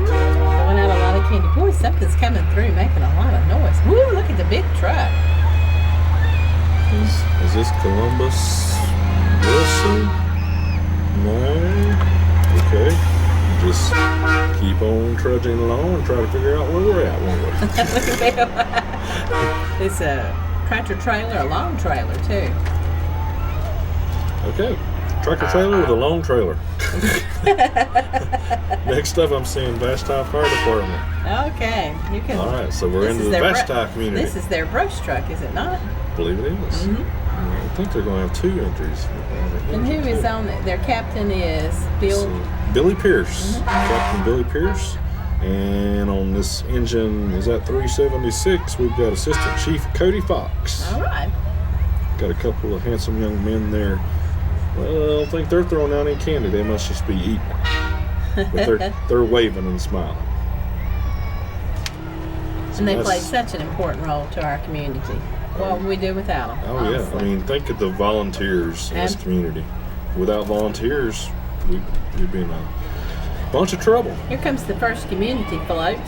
throwing out a lot of candy. Boy, something's coming through making a lot of noise. Woo, look at the big truck. Is this Columbus Wilson? No. Okay. Just keep on trudging along and try to figure out where we're at, won't we? It's a tractor trailer, a long trailer, too. Okay. Tractor trailer with a long trailer. Next up, I'm seeing Vashti Fire Department. Okay. You can. All right, so we're into the Vashti community. This is their brush truck, is it not? I believe it is. I think they're going to have 2 entries. And who is on it? Their captain is Billy Pierce. Captain Billy Pierce. And on this engine, is that 376, we've got Assistant Chief Cody Fox. All right. Got a couple of handsome young men there. Well, I don't think they're throwing out any candy. They must just be eating. But they're waving and smiling. So And they play such an important role to our community. What would we do without them? Oh, honestly? yeah. I mean, think of the volunteers in this community. Without volunteers, we'd be in a bunch of trouble. Here comes the First Community float.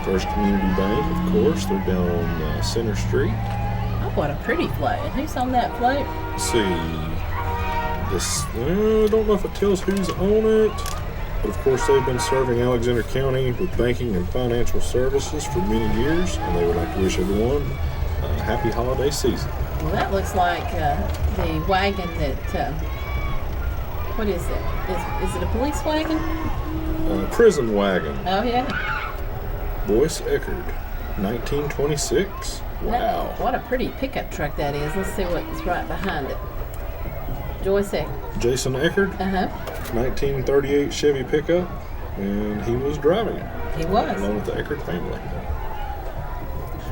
First Community Bank, of course. They're down on Center Street. Oh, what a pretty float. And who's on that float? Let's see. I don't know if it tells who's on it. But, of course, they've been serving Alexander County with banking and financial services for many years. And they would like to wish everyone a happy holiday season. Well, that looks like the wagon that, what is it? Is it a police wagon? Prison wagon. Oh, yeah. Boyce Eckerd, 1926. Wow. What a pretty pickup truck that is. Let's see what's right behind it. Joyce Eckerd. Jason Eckerd, 1938 Chevy pickup, and he was driving it. He was. Along with the Eckerd family.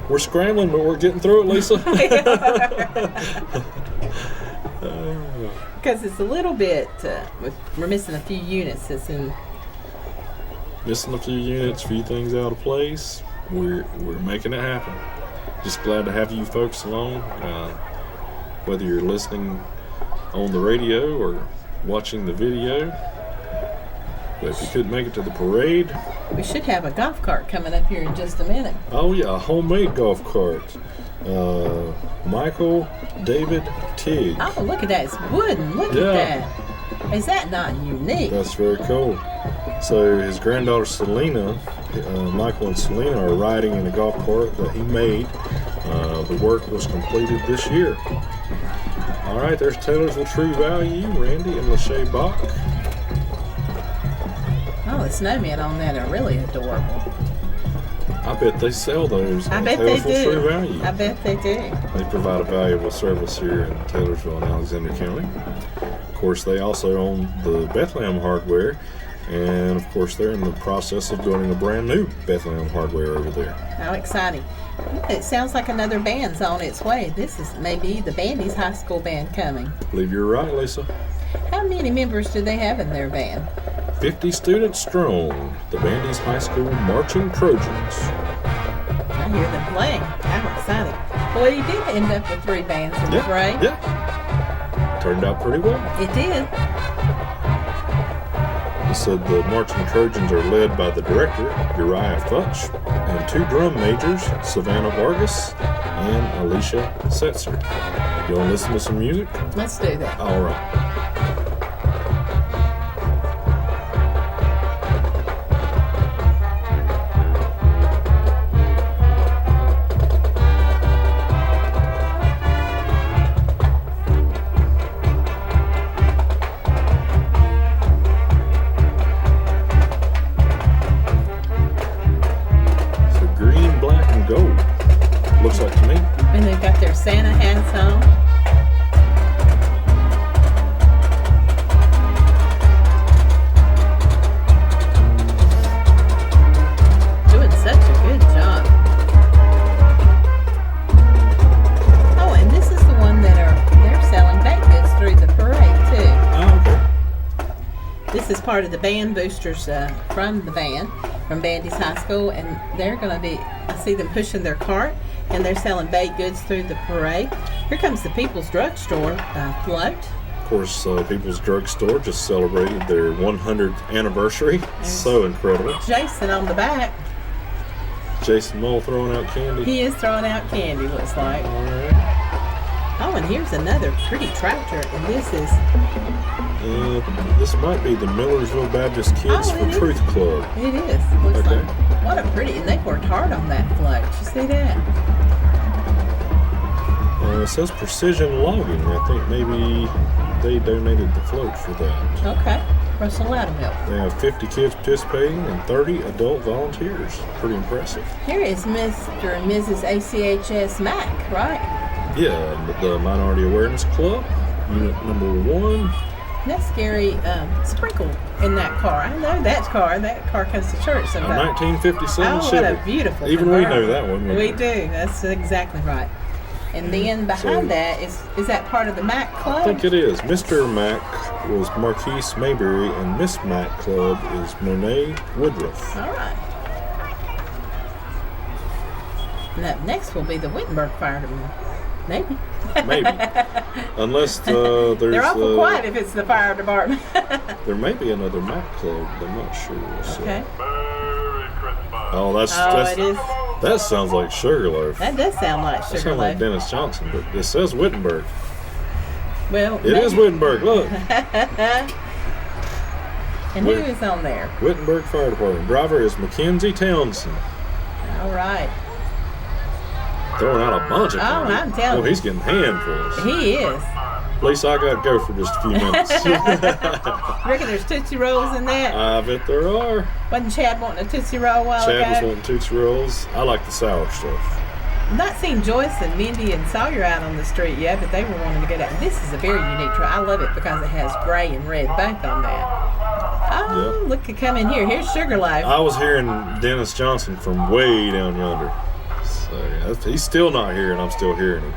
We're scrambling, but we're getting through it, Lisa. Because it's a little bit, we're missing a few units. It's in. Missing a few units, few things out of place. We're making it happen. Just glad to have you folks along. Whether you're listening on the radio or watching the video. But if you couldn't make it to the parade, We should have a golf cart coming up here in just a minute. oh yeah, a homemade golf cart. Michael David Tigg. Oh, look at that. It's wooden. Look Yeah. at that. Is that not unique? That's very cool. So his granddaughter Selena, Michael and Selena are riding in a golf cart that he made. The work was completed this year. All right, there's Taylorsville True Value, Randy and Lachey Bach. Oh, the snowmen on that are really adorable. I bet they sell those. I at bet they Taylorsville True do. Value. I bet they do. They provide a valuable service here in Taylorsville and Alexander County. Of course, they also own the Bethlehem Hardware, and of course, they're in the process of building a brand new Bethlehem Hardware over there. How exciting. It sounds like another band's on its way. This is maybe the Bandy's High School band coming. I believe you're right, Lisa. How many members do they have in their band? 50 students strong, the Bandy's High School Marching Trojans. I hear them playing. How exciting. Well, you did end up with 3 bands in the parade. Yeah. Turned out pretty well. It did. He said the Marching Trojans are led by the director, Uriah Futch, and 2 drum majors, Savannah Vargas and Alicia Setzer. You want to listen to some music? Let's do that. All right. Looks like to me. And they've got their Santa hats on. Doing such a good job. Oh, and this is the one that they're selling baked goods through the parade too. Oh, okay. This is part of the band boosters from the band, from Bandy's High School, and they're going to be, I see them pushing their cart, and they're selling baked goods through the parade. Here comes the People's Drug Store float. Of course, People's Drugstore just celebrated their 100th anniversary. So incredible. Jason on the back. Jason Mull throwing out candy. He is throwing out candy, looks like. All right. Oh, and here's another pretty tractor, and this is... this might be the Millersville Baptist Kids for Truth Club. It is. Looks like... What a pretty... And they've worked hard on that float. Did you see that? It says Precision Logging. I think maybe they donated the float for that. Okay. Russell Loudermilk. They have 50 kids participating and 30 adult volunteers. Pretty impressive. Here is Mr. and Mrs. ACHS Mac, right? Yeah, the Minority Awareness Club, unit number 1. That's Gary Sprinkle in that car. I know that car. That car comes to church A sometimes. 1957 What Chevy. a beautiful Even convertible. we know that one. We do. That's exactly right. And then behind that is that part of the Mac Club? I think it is. Mr. Mac was Marquise Mayberry, and Miss Mac Club is Monet Woodruff. All right. And up next will be the Wittenberg Fire Department. Maybe. Maybe. Unless there's... They're awful quiet if it's the fire department. There may be another Mac Club. I'm not sure. So. Okay. Oh, that's it is. That sounds like Sugarloaf. That does sound like That sounds Sugarloaf. like Dennis Johnson, but it says Wittenberg. Well, It is Wittenberg, look. And who is on there? Wittenberg Fire Department. Driver is Mackenzie Townsend. All right. Throwing out a bunch of candy. I'm telling you. Oh, he's getting handfuls. He is. At least I got to go for just a few minutes. You reckon there's Tootsie Rolls in that? I bet there are. Wasn't Chad wanting a Tootsie Roll a while Chad was ago? wanting Tootsie Rolls. I like the sour stuff. I've not seen Joyce and Mindy and Sawyer out on the street yet, but they were wanting to get out. This is a very unique truck. I love it because it has gray and red both on that. Oh, Yep. look, come in here. Here's Sugarloaf. I was hearing Dennis Johnson from way down yonder. So he's still not here, and I'm still hearing him.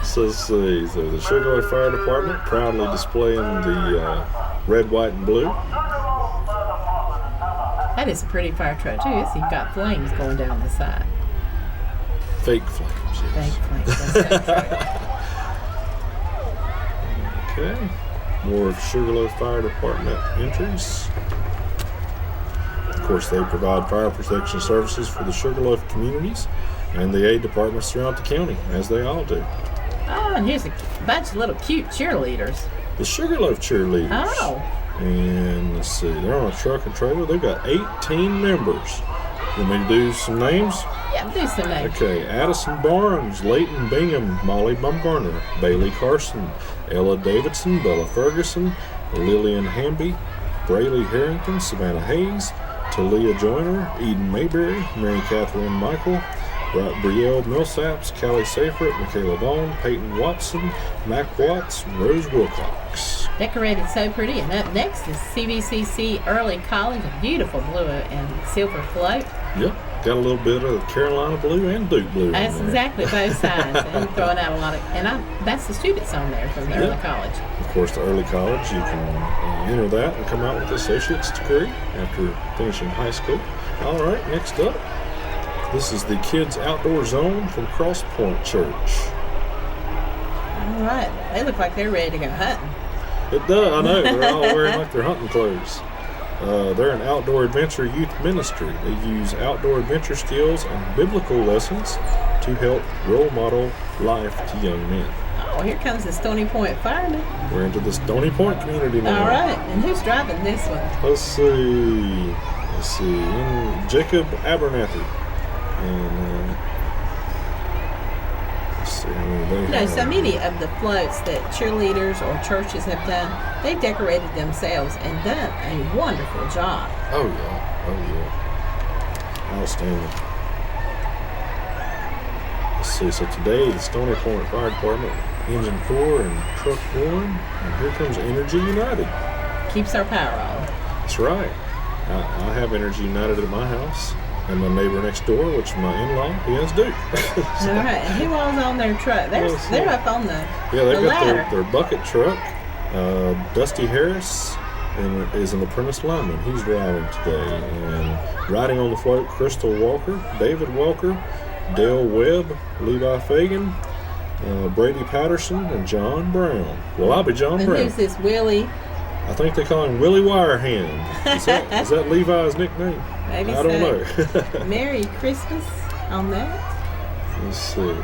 So let's see. So the Sugarloaf Fire Department proudly displaying the red, white, and blue. That is a pretty fire truck, too. It's even got flames going down the side. Fake flames, yes. Fake flames. That's right. Okay. More of Sugarloaf Fire Department entries. Of course, they provide fire protection services for the Sugarloaf communities and the aid departments throughout the county, as they all do. Oh, and here's a bunch of little cute cheerleaders. The Sugarloaf cheerleaders. Oh. And let's see, they're on a truck and trailer. They've got 18 members. You want me to do some names? Yeah, do some names. Okay, Addison Barnes, Leighton Bingham, Molly Bumgarner, Bailey Carson, Ella Davidson, Bella Ferguson, Lillian Hamby, Brayley Harrington, Savannah Hayes, Talia Joyner, Eden Mayberry, Mary Catherine Michael, Brielle Millsaps, Callie Seyfried, Michaela Vaughn, Peyton Watson, Mac Watts, Rose Wilcox. Decorated so pretty. And up next is CVCC Early College, a beautiful blue and silver float. Yep, got a little bit of Carolina blue and Duke blue. That's exactly both sides. And throwing out a lot of, and that's the students on there from the early college. Of course, the early college, you can enter that and come out with an associate's degree after finishing high school. All right, next up, this is the Kids Outdoor Zone from Cross Point Church. All right. They look like they're ready to go hunting. It does, I know. They're all wearing like their hunting clothes. They're an outdoor adventure youth ministry. They use outdoor adventure skills and biblical lessons to help role model life to young men. Oh, here comes the Stony Point Firemen. We're into the Stony Point community now. All right. And who's driving this one? Let's see. Jacob Abernathy. And let's see. So many of the floats that cheerleaders or churches have done, they've decorated themselves and done a wonderful job. Oh yeah. Outstanding. Let's see. So today, the Stony Point Fire Department, Engine 4 and Truck 1, and here comes Energy United. Keeps our power on. That's right. I have Energy United at my house. And my neighbor next door, which is my in-law, he has Duke. All right, and who all's on their truck? They're up on the they've ladder. got their bucket truck. Dusty Harris is an apprentice lineman. He's driving today. And riding on the float, Crystal Walker, David Walker, Dale Webb, Levi Fagan, Brady Patterson and John Brown. Well, I'll be John And Brown. who's this Willie? I think they call him Willie Wirehand. Is that Levi's nickname? Maybe I don't know. Merry Christmas on that. Let's see.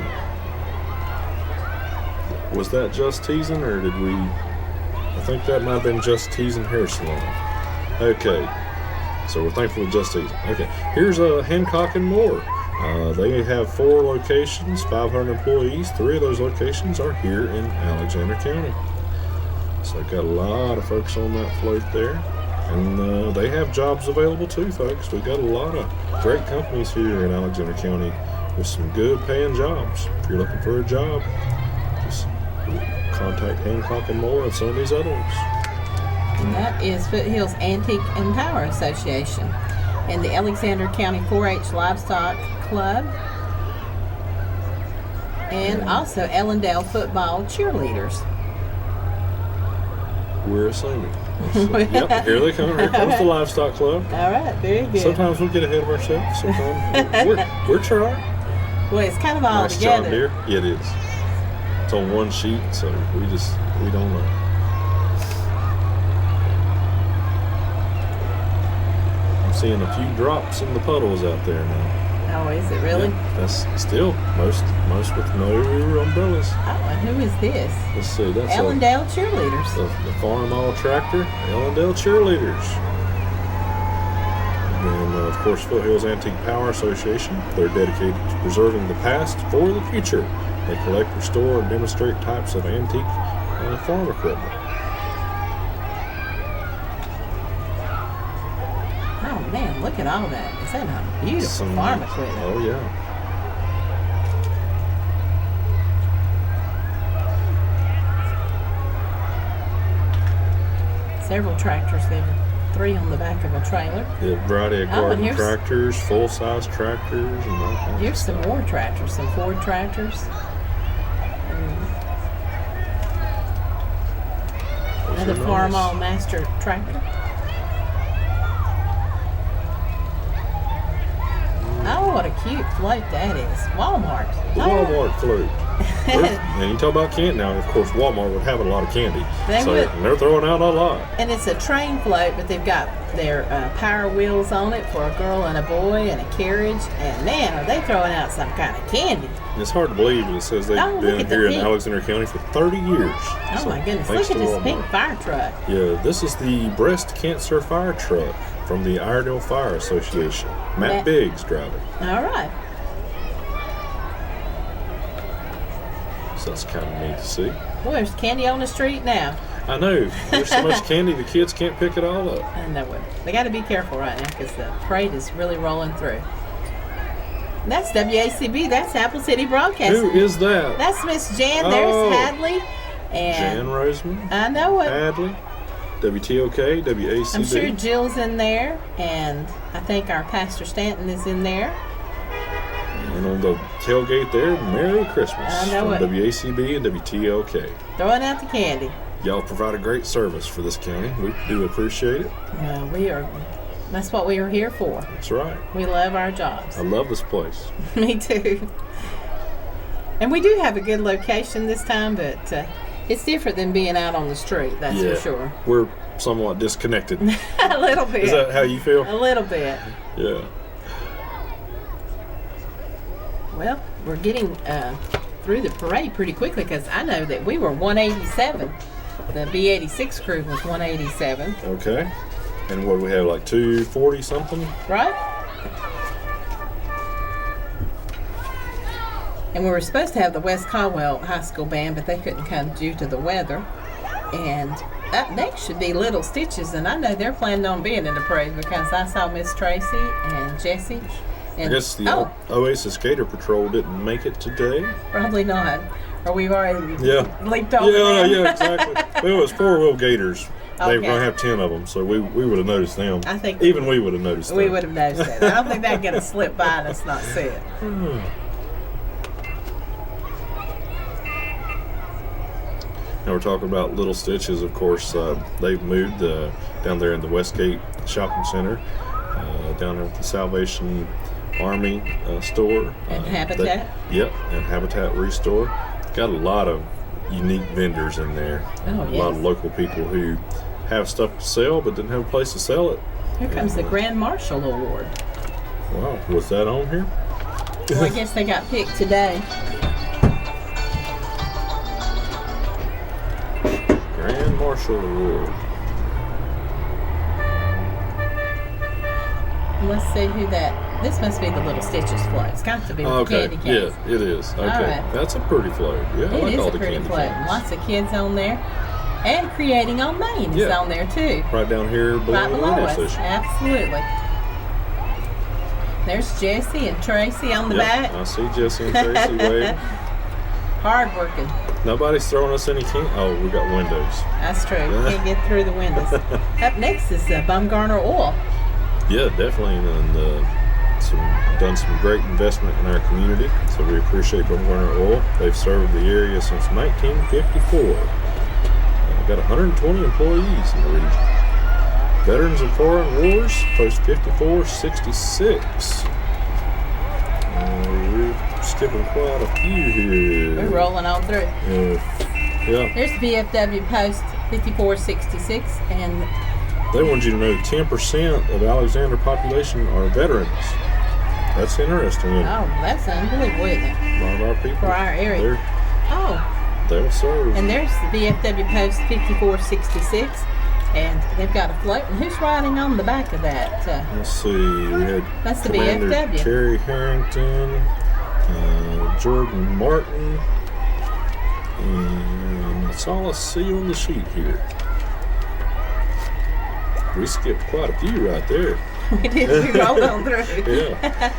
Was that Just Teasing, or did we? I think that might have been Just Teasing Hair Salon. Okay. So we're thankful for Just Teasing. Okay. Here's Hancock and Moore. They have 4 locations, 500 employees. 3 of those locations are here in Alexander County. So I've got a lot of folks on that float there. And they have jobs available too, folks. We've got a lot of great companies here in Alexander County with some good paying jobs. If you're looking for a job, just contact Hancock and Moore and some of these other ones. And that is Foothills Antique and Power Association and the Alexander County 4-H Livestock Club, and also Ellendale Football Cheerleaders. We're assuming. Yep, here they come. Here comes the Livestock Club. All right, very good. Sometimes we get ahead of ourselves. Sometimes we're trying. Well, it's kind of all Nice together. job, dear. Yeah, it is. It's on one sheet, so we don't know. I'm seeing a few drops in the puddles out there now. Oh, is it really? Yeah, that's still most with no umbrellas. Oh, and who is this? Let's see. That's Ellendale Cheerleaders. the Farm All Tractor, Ellendale Cheerleaders. And of course, Foothills Antique Power Association. They're dedicated to preserving the past for the future. They collect, restore, and demonstrate types of antique farm equipment. Oh man, look at all that. Is that not beautiful farm equipment? Oh yeah. Several tractors there. 3 on the back of a trailer. The variety of Oh, and garden here's- tractors, full-size tractors, and all kinds Here's of some stuff. more tractors, some Ford tractors. Another Those are Farm nice. All Master tractor. Oh, what a cute float that is. Walmart. The Oh, Walmart float. And you talk about candy now. Of course, Walmart would have a lot of candy. They so would. and they're throwing out a lot. And it's a train float, but they've got their power wheels on it for a girl and a boy and a carriage. And man, are they throwing out some kind of candy. And it's hard to believe, but it says they've Oh, look been at the here in pink. Alexander County for 30 years. Oh So, my goodness, thanks look at to this pink Walmart. fire truck. Yeah, this is the Breast Cancer Fire Truck from the Iredell Fire Association. Matt Matt- Biggs driving. All right. So that's kind of neat to see. Boy, there's candy on the street now. I know. There's so much candy, the kids can't pick it all up. I know it. They got to be careful right now because the parade is really rolling through. That's WACB. That's Apple City Broadcasting. Who is that? That's Miss Jan. There's Oh. Hadley. And Jan Roseman, I know it. Hadley, WTOK, WACB. I'm sure Jill's in there, and I think our Pastor Stanton is in there. And on the tailgate there, Merry Christmas I know from it. WACB and WTOK. Throwing out the candy. Y'all provide a great service for this county. We do appreciate it. We are. That's what we are here for. That's right. We love our jobs. I love this place. Me too. And we do have a good location this time, but it's different than being out on the street. That's Yeah. for sure. We're somewhat disconnected. A little bit. Is that how you feel? A little bit. Yeah. Well, we're getting through the parade pretty quickly because I know that we were 187. The B86 crew was 187, Okay. And what do we have, like 240 something? right? And we were supposed to have the West Caldwell High School band, but they couldn't come due to the weather. And up next should be Little Stitches, and I know they're planning on being in the parade because I saw Miss Tracy and Jessie. I And, guess the Oasis Gator Patrol didn't make it today. probably not. Or we've already Yeah. leaped over them. Yeah, exactly. Well, it was 4-wheel Gators. They were Okay. going to have 10 of them, so we would have noticed them. I think Even we would have noticed them. we would have noticed that. I don't think they're going to slip by and us not see it. Now we're talking about Little Stitches, of course. They've moved down there in the Westgate Shopping Center, down there at the Salvation Army store. And Habitat? Yep, and Habitat Restore. got a lot of unique vendors in there. Oh, A lot of yes. local people who have stuff to sell but didn't have a place to sell it. Here comes the Grand Marshal Award. Wow, was that on here? Well, I guess they got picked today. Grand Marshal Award. Let's see who that. This must be the Little Stitches float. It's got to be with Okay, candy canes. yeah, it is. Okay, right. that's a pretty float. Yeah, I It like is all a the pretty candy float. canes. Lots of kids on there. And Creating on Main is Yeah. on there too. Right down here below Right the below radio us. station. Absolutely. There's Jesse and Tracy on the Yep, back. I see Jesse and Tracy waving. Hard working. Nobody's throwing us any candy. Oh, we got windows. That's true. Can't get through the windows. Up next is Bumgarner Oil. Yeah, definitely, and done some great investment in our community. So we appreciate Bumgarner Oil. They've served the area since 1954. Got 120 employees in the region. Veterans of Foreign Wars, post 5466. We're skipping quite a few here. We're rolling on through. Yeah, There's VFW Post 5466, and they wanted you to know 10% of Alexander population are veterans. That's interesting. Isn't it? oh, that's unbelievable, isn't it? A lot of our people For our area. Oh, they'll serve. and there's the VFW Post 5466, and they've got a float. And who's riding on the back of that? Let's see. We had That's the Commander VFW. Terry Harrington, Jordan Martin, and that's all I see on the sheet here. We skipped quite a few right there. We did. We rolled on through. Yeah.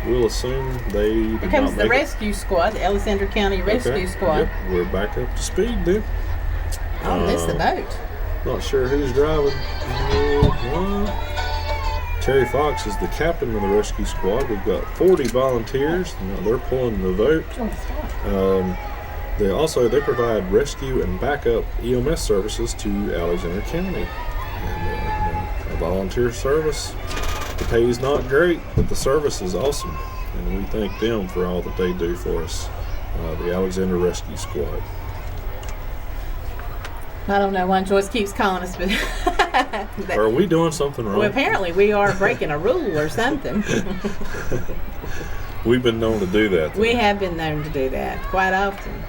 We'll assume they did Here comes not the make rescue squad, the Alexander County it. Rescue Okay. Squad. Yep, we're back up to speed then. Oh, this is the boat. Not sure who's driving. Terry Fox is the captain of the rescue squad. We've got 40 volunteers. Now they're pulling the boat. They provide rescue and backup EMS services to Alexander County. And a volunteer service. The pay is not great, but the service is awesome. And we thank them for all that they do for us. The Alexander Rescue Squad. I don't know why Joyce keeps calling us, but Are we doing something wrong? well, apparently we are breaking a rule or something. We've been known to do that. We have been known to do that quite often.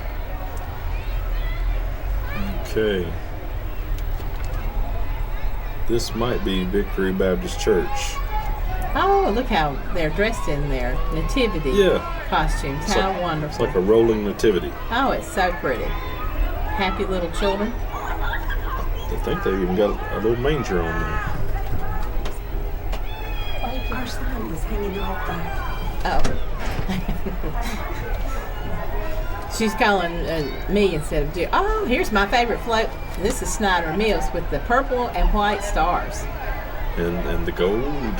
Okay. This might be Victory Baptist Church. Oh, look how they're dressed in their nativity costumes. It's How like- wonderful. It's like a rolling nativity. Oh, it's so pretty. Happy little children. I think they even got a little manger on there. Our sign is hanging off back. Oh. She's calling me instead of Jill. Oh, here's my favorite float. This is Snyder Mills with the purple and white stars. And the gold. And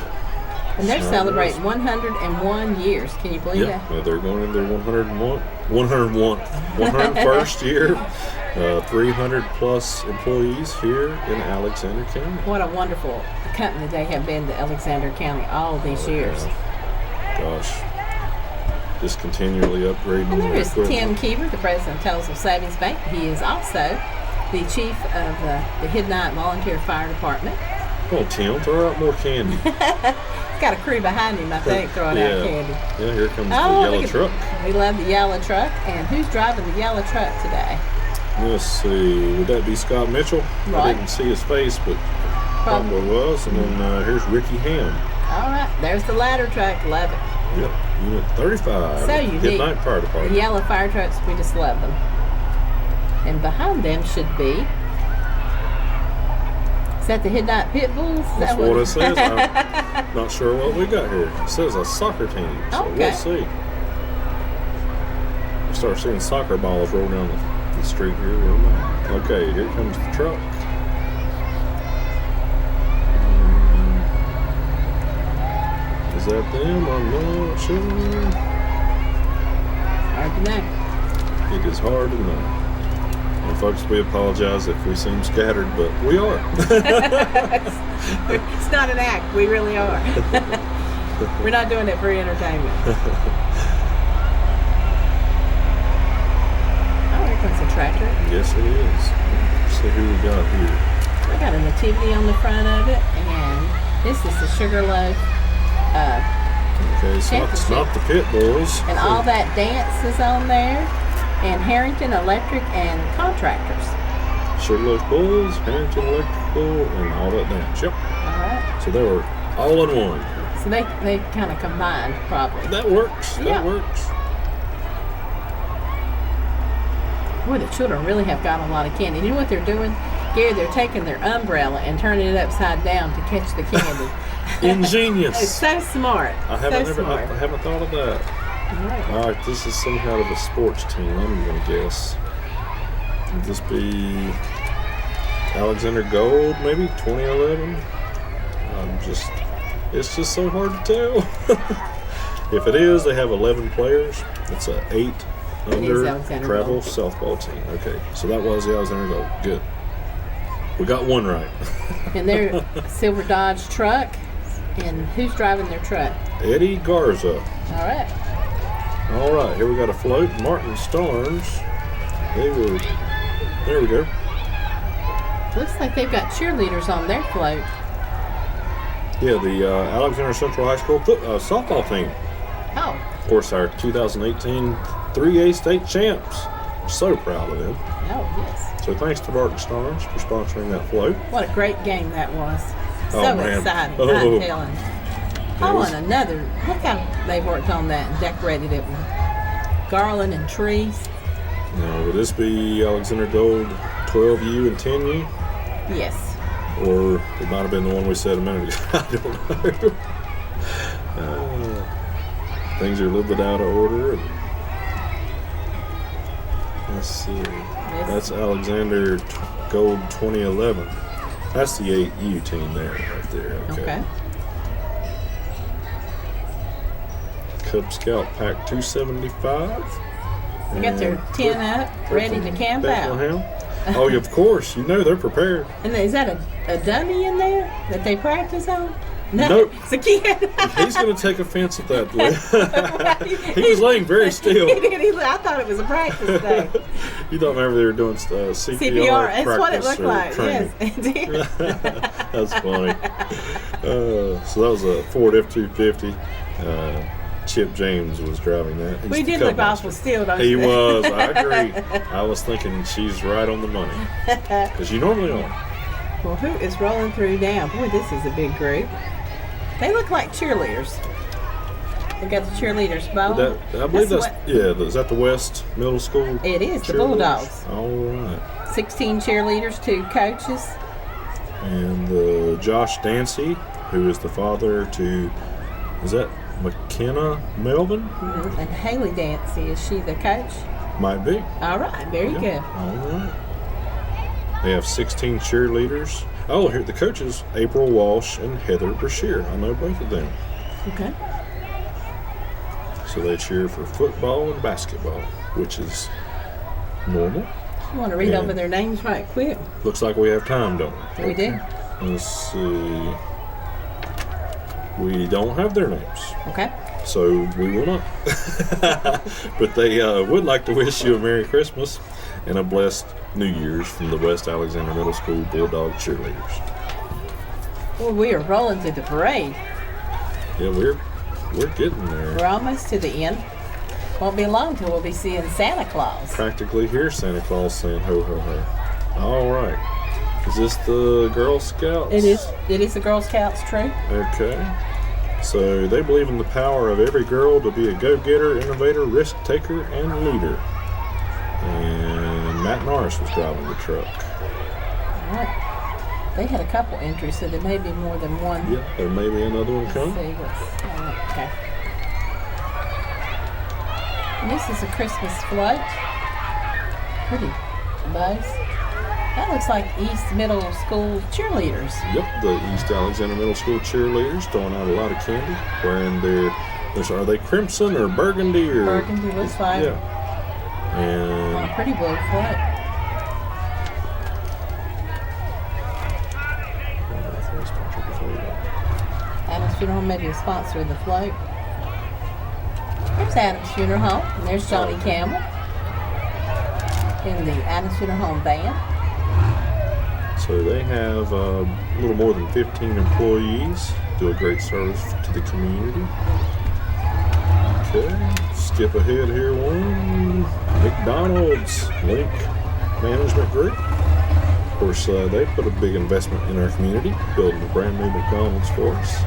they're Snyder celebrating Mills. 101 years. Can you believe Yeah, that? well, they're going into their 101st year. 300 plus employees here in Alexander County. What a wonderful company they have been to Alexander County all these years. Gosh. Just continually upgrading And their there is Tim equipment. Keever, the president of Taylorsville Savings Bank. He is also the chief of the Hidnight Volunteer Fire Department. Come on, Tim, throw out more candy. He's got a crew behind him, I think, throwing out candy. Yeah, here comes the Oh, yellow look at truck. We love the yellow truck. And who's driving the yellow truck today? Let's see, would that be Scott Mitchell? I Right. didn't see his face, but probably was. And then here's Ricky Ham. All right, there's the ladder truck. Love it. Yep, Unit 35. So unique. Hidnight Fire The Department. yellow fire trucks, we just love them. And behind them should be. Is that the Hidnight Pit Bulls? Is That's that what it says. I'm not sure what we got here. It says a soccer team, so Okay. we'll see. We start seeing soccer balls roll down the street here. We're not. Okay, here comes the truck. Is that them? I'm not sure. Hard to know. It is hard to know. And folks, we apologize if we seem scattered, but we are. It's not an act. We really are. We're not doing it for entertainment. picture. Yes, it is. Let's see who we got here. I got a nativity on the front of it, and this is the Sugarloaf. Okay, so it's not the Pit Bulls. And all that dance is on there, and Harrington Electric and Contractors. Sugarloaf Bulls, Harrington Electrical, and all that dance. Yep. All right. So they were all in one. So they kind of combined, probably. That works. Yeah. That works. Boy, the children really have got a lot of candy. You know what they're doing? Gary, they're taking their umbrella and turning it upside down to catch the candy. Ingenious. It's so smart. I haven't thought of that. All right, this is some kind of a sports team. I'm gonna guess. Would this be Alexander Gold? Maybe 2011. It's just so hard to tell. If it is, they have 11 players. It's a 8 under travel softball team. Okay, so that was the Alexander Gold. Good. We got one right. And their silver Dodge truck. And who's driving their truck? Eddie Garza. All right. All right, here we got a float. Martin Starnes. There we go. Looks like they've got cheerleaders on their float. Yeah, the Alexander Central High School softball team. Oh. Of course, our 2018 3A state champs. I'm so proud of them. Oh, yes. So thanks to Martin Starnes for sponsoring that float. What a great game that was. Oh, So man. exciting, Oh. I'm telling you. Oh, and another, look how they worked on that and decorated it with garland and trees. Now, would this be Alexander Gold 12U and 10U? Yes. Or it might have been the one we said a minute ago. I don't know. Things are a little bit out of order. Let's see. Yes. That's Alexander Gold 2011. That's the 8U team there, right there. Okay. Cub Scout Pack 275. They got their tin up, ready to camp out. Oh, yeah, of course. You know they're prepared. And is that a dummy in there that they practice on? No, Nope. it's a kid. He's going to take offense at that. He was laying very still. He did. I thought it was a practice day. You thought maybe they were doing CPR CPR. That's what it looked like. Training. Yes, it did. That's funny. So that was a Ford F-250. Chip James was driving that. He's We the did Cub look master. awful still, don't He you? was. I agree. I was thinking she's right on the money. Because you normally are. Well, who is rolling through now? Boy, this is a big group. They look like cheerleaders. They got the cheerleaders bow. I believe that's is that the West Middle School? It is, the cheerleaders? Bulldogs. All right. 16 cheerleaders, 2 coaches. And Josh Dancy, who is the father to, is that McKenna Melvin? Mm-hmm. And Haley Dancy, is she the coach? Might be. All right, very good. All right. They have 16 cheerleaders. Oh, here the coaches, April Walsh and Heather Brashear. I know both of them. Okay. So they cheer for football and basketball, which is normal. You want to read Yeah. over their names right quick? Looks like we have time, don't we? We do. Let's see. We don't have their names, Okay. so we will not. But they would like to wish you a Merry Christmas and a blessed New Year's from the West Alexander Middle School Bulldog Cheerleaders. Well, we are rolling through the parade. Yeah, we're getting there. We're almost to the end. Won't be long till we'll be seeing Santa Claus. Practically hear Santa Claus saying ho ho ho. All right. Is this the Girl Scouts? It is. It is the Girl Scouts troop. Okay. So they believe in the power of every girl to be a go-getter, innovator, risk-taker, and leader. And Matt Norris was driving the truck. All right. They had a couple entries, so there may be more than one. Yeah, there may be another one Let's coming. see what's all right, okay. And this is a Christmas float. Pretty bows. That looks like East Middle School cheerleaders. Yep, the East Alexander Middle School cheerleaders throwing out a lot of candy, wearing are they crimson or burgundy or? Burgundy looks like. Yeah. And Oh, pretty blue float. Adams Funeral Home may be a sponsor of the float. There's Adams Funeral Home, and there's Johnny Campbell. in the Attitude of Home van. So they have a little more than 15 employees, do a great service to the community. Okay, skip ahead here one. McDonald's Link Management Group. Of course, they put a big investment in our community, building a brand new McDonald's for us.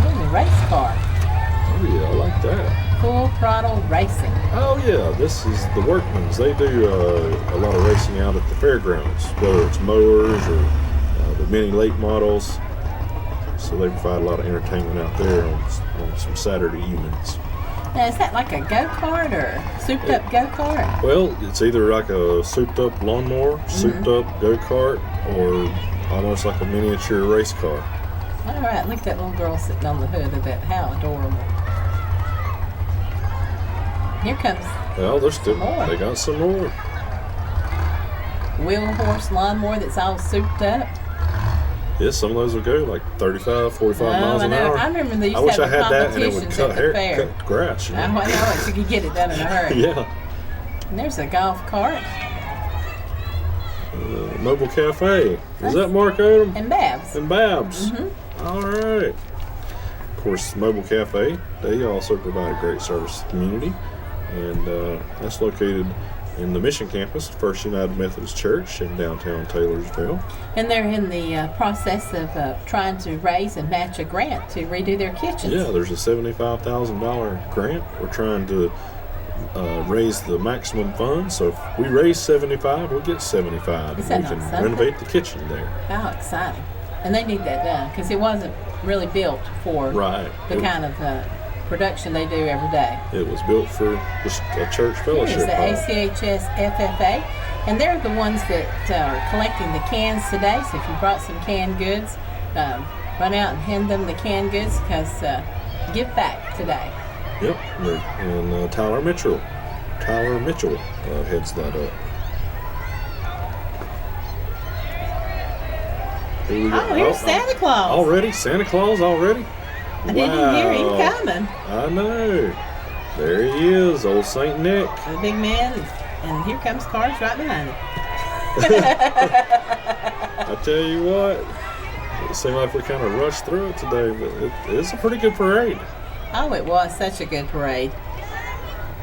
And the race car. Oh yeah, I like that. Full throttle racing. Oh yeah, this is the Workmans. They do a lot of racing out at the fairgrounds, whether it's mowers or the mini late models. So they provide a lot of entertainment out there on some Saturday evenings. Now, is that like a go-kart or souped-up go-kart? Well, it's either like a souped-up lawnmower, souped-up go-kart, or almost like a miniature race car. All right, look at that little girl sitting on the hood of that. How adorable. Here comes Well, there's still more. They got some more. Wheel horse lawnmower that's all souped up. Yes, some of those will go like 35, 45 miles an hour. I remember they used I to wish I have had that and it would competitions cut at the fair. cut grass. You know? I know it. You could get it done in a hurry. Yeah. And there's a golf cart. Mobile Cafe. Is that Mark Odom? And Babs. And Babs. All right. Of course, Mobile Cafe, they also provide a great service to the community. And that's located in the Mission Campus, First United Methodist Church in downtown Taylorsville. And they're in the process of trying to raise and match a grant to redo their kitchens. Yeah, there's a $75,000 grant. We're trying to raise the maximum funds. So if we raise 75, we'll get 75. Is And that we not can something? renovate the kitchen there. How exciting. And they need that done because it wasn't really built for Right. the kind of production they do every day. It was built for just a church fellowship. Here's the hall. ACHS FFA, and they're the ones that are collecting the cans today. So if you brought some canned goods, run out and hand them the canned goods because give back today. Yep, and Tyler Mitchell heads that up. Here we go. Oh, here's Santa Claus. Already? Santa Claus already? I didn't hear him coming. I know. There he is, old Saint Nick. The big man, and here comes cars right behind him. I tell you what, it seemed like we kind of rushed through it today, but it's a pretty good parade. Oh, it was such a good parade.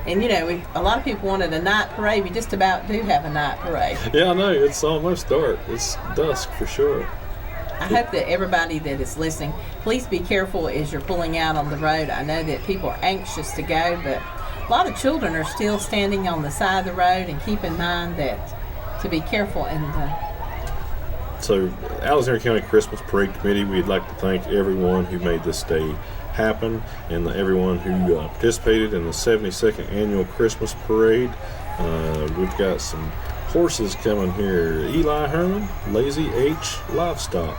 And you know, a lot of people wanted a night parade. We just about do have a night parade. Yeah, I know. It's almost dark. It's dusk for sure. I hope that everybody that is listening, please be careful as you're pulling out on the road. I know that people are anxious to go, but a lot of children are still standing on the side of the road, and keep in mind that to be careful. So, Alexander County Christmas Parade Committee, we'd like to thank everyone who made this day happen and everyone who participated in the 72nd Annual Christmas Parade. We've got some horses coming here. Eli Herman, Lazy H Livestock.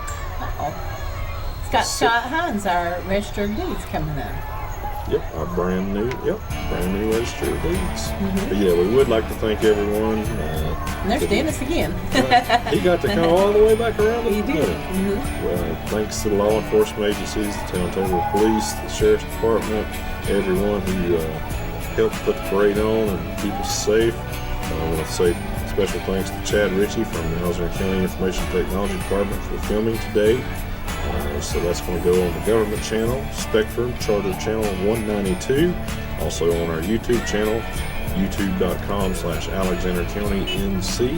Scott Hines, our registered deeds, coming up. Yep, our brand new registered deeds. But yeah, we would like to thank everyone. And there's Dennis again. He got to come all the way back around to He the did. beginning. Well, thanks to the law enforcement agencies, the Town Taylorsville Police, the Sheriff's Department, everyone who helped put the parade on and keep us safe. I want to say special thanks to Chad Ritchie from the Alexander County Information Technology Department for filming today. So that's going to go on the government channel, Spectrum Charter Channel 192. Also on our YouTube channel, youtube.com/Alexander County NC.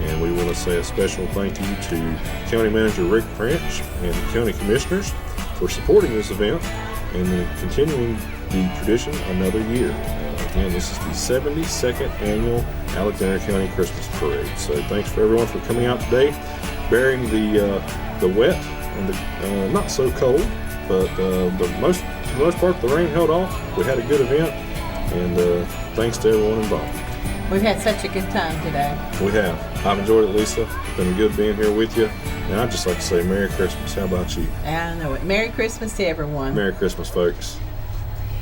And we want to say a special thank you to County Manager Rick French and the County Commissioners for supporting this event and continuing the tradition another year. Again, this is the 72nd Annual Alexander County Christmas Parade. So thanks for everyone for coming out today, bearing the wet and the not so cold, but for the most part the rain held off. We had a good event, and thanks to everyone involved. We've had such a good time today. We have. I've enjoyed it, Lisa. It's been good being here with you. And I'd just like to say Merry Christmas. How about you? I know it. Merry Christmas to everyone. Merry Christmas, folks.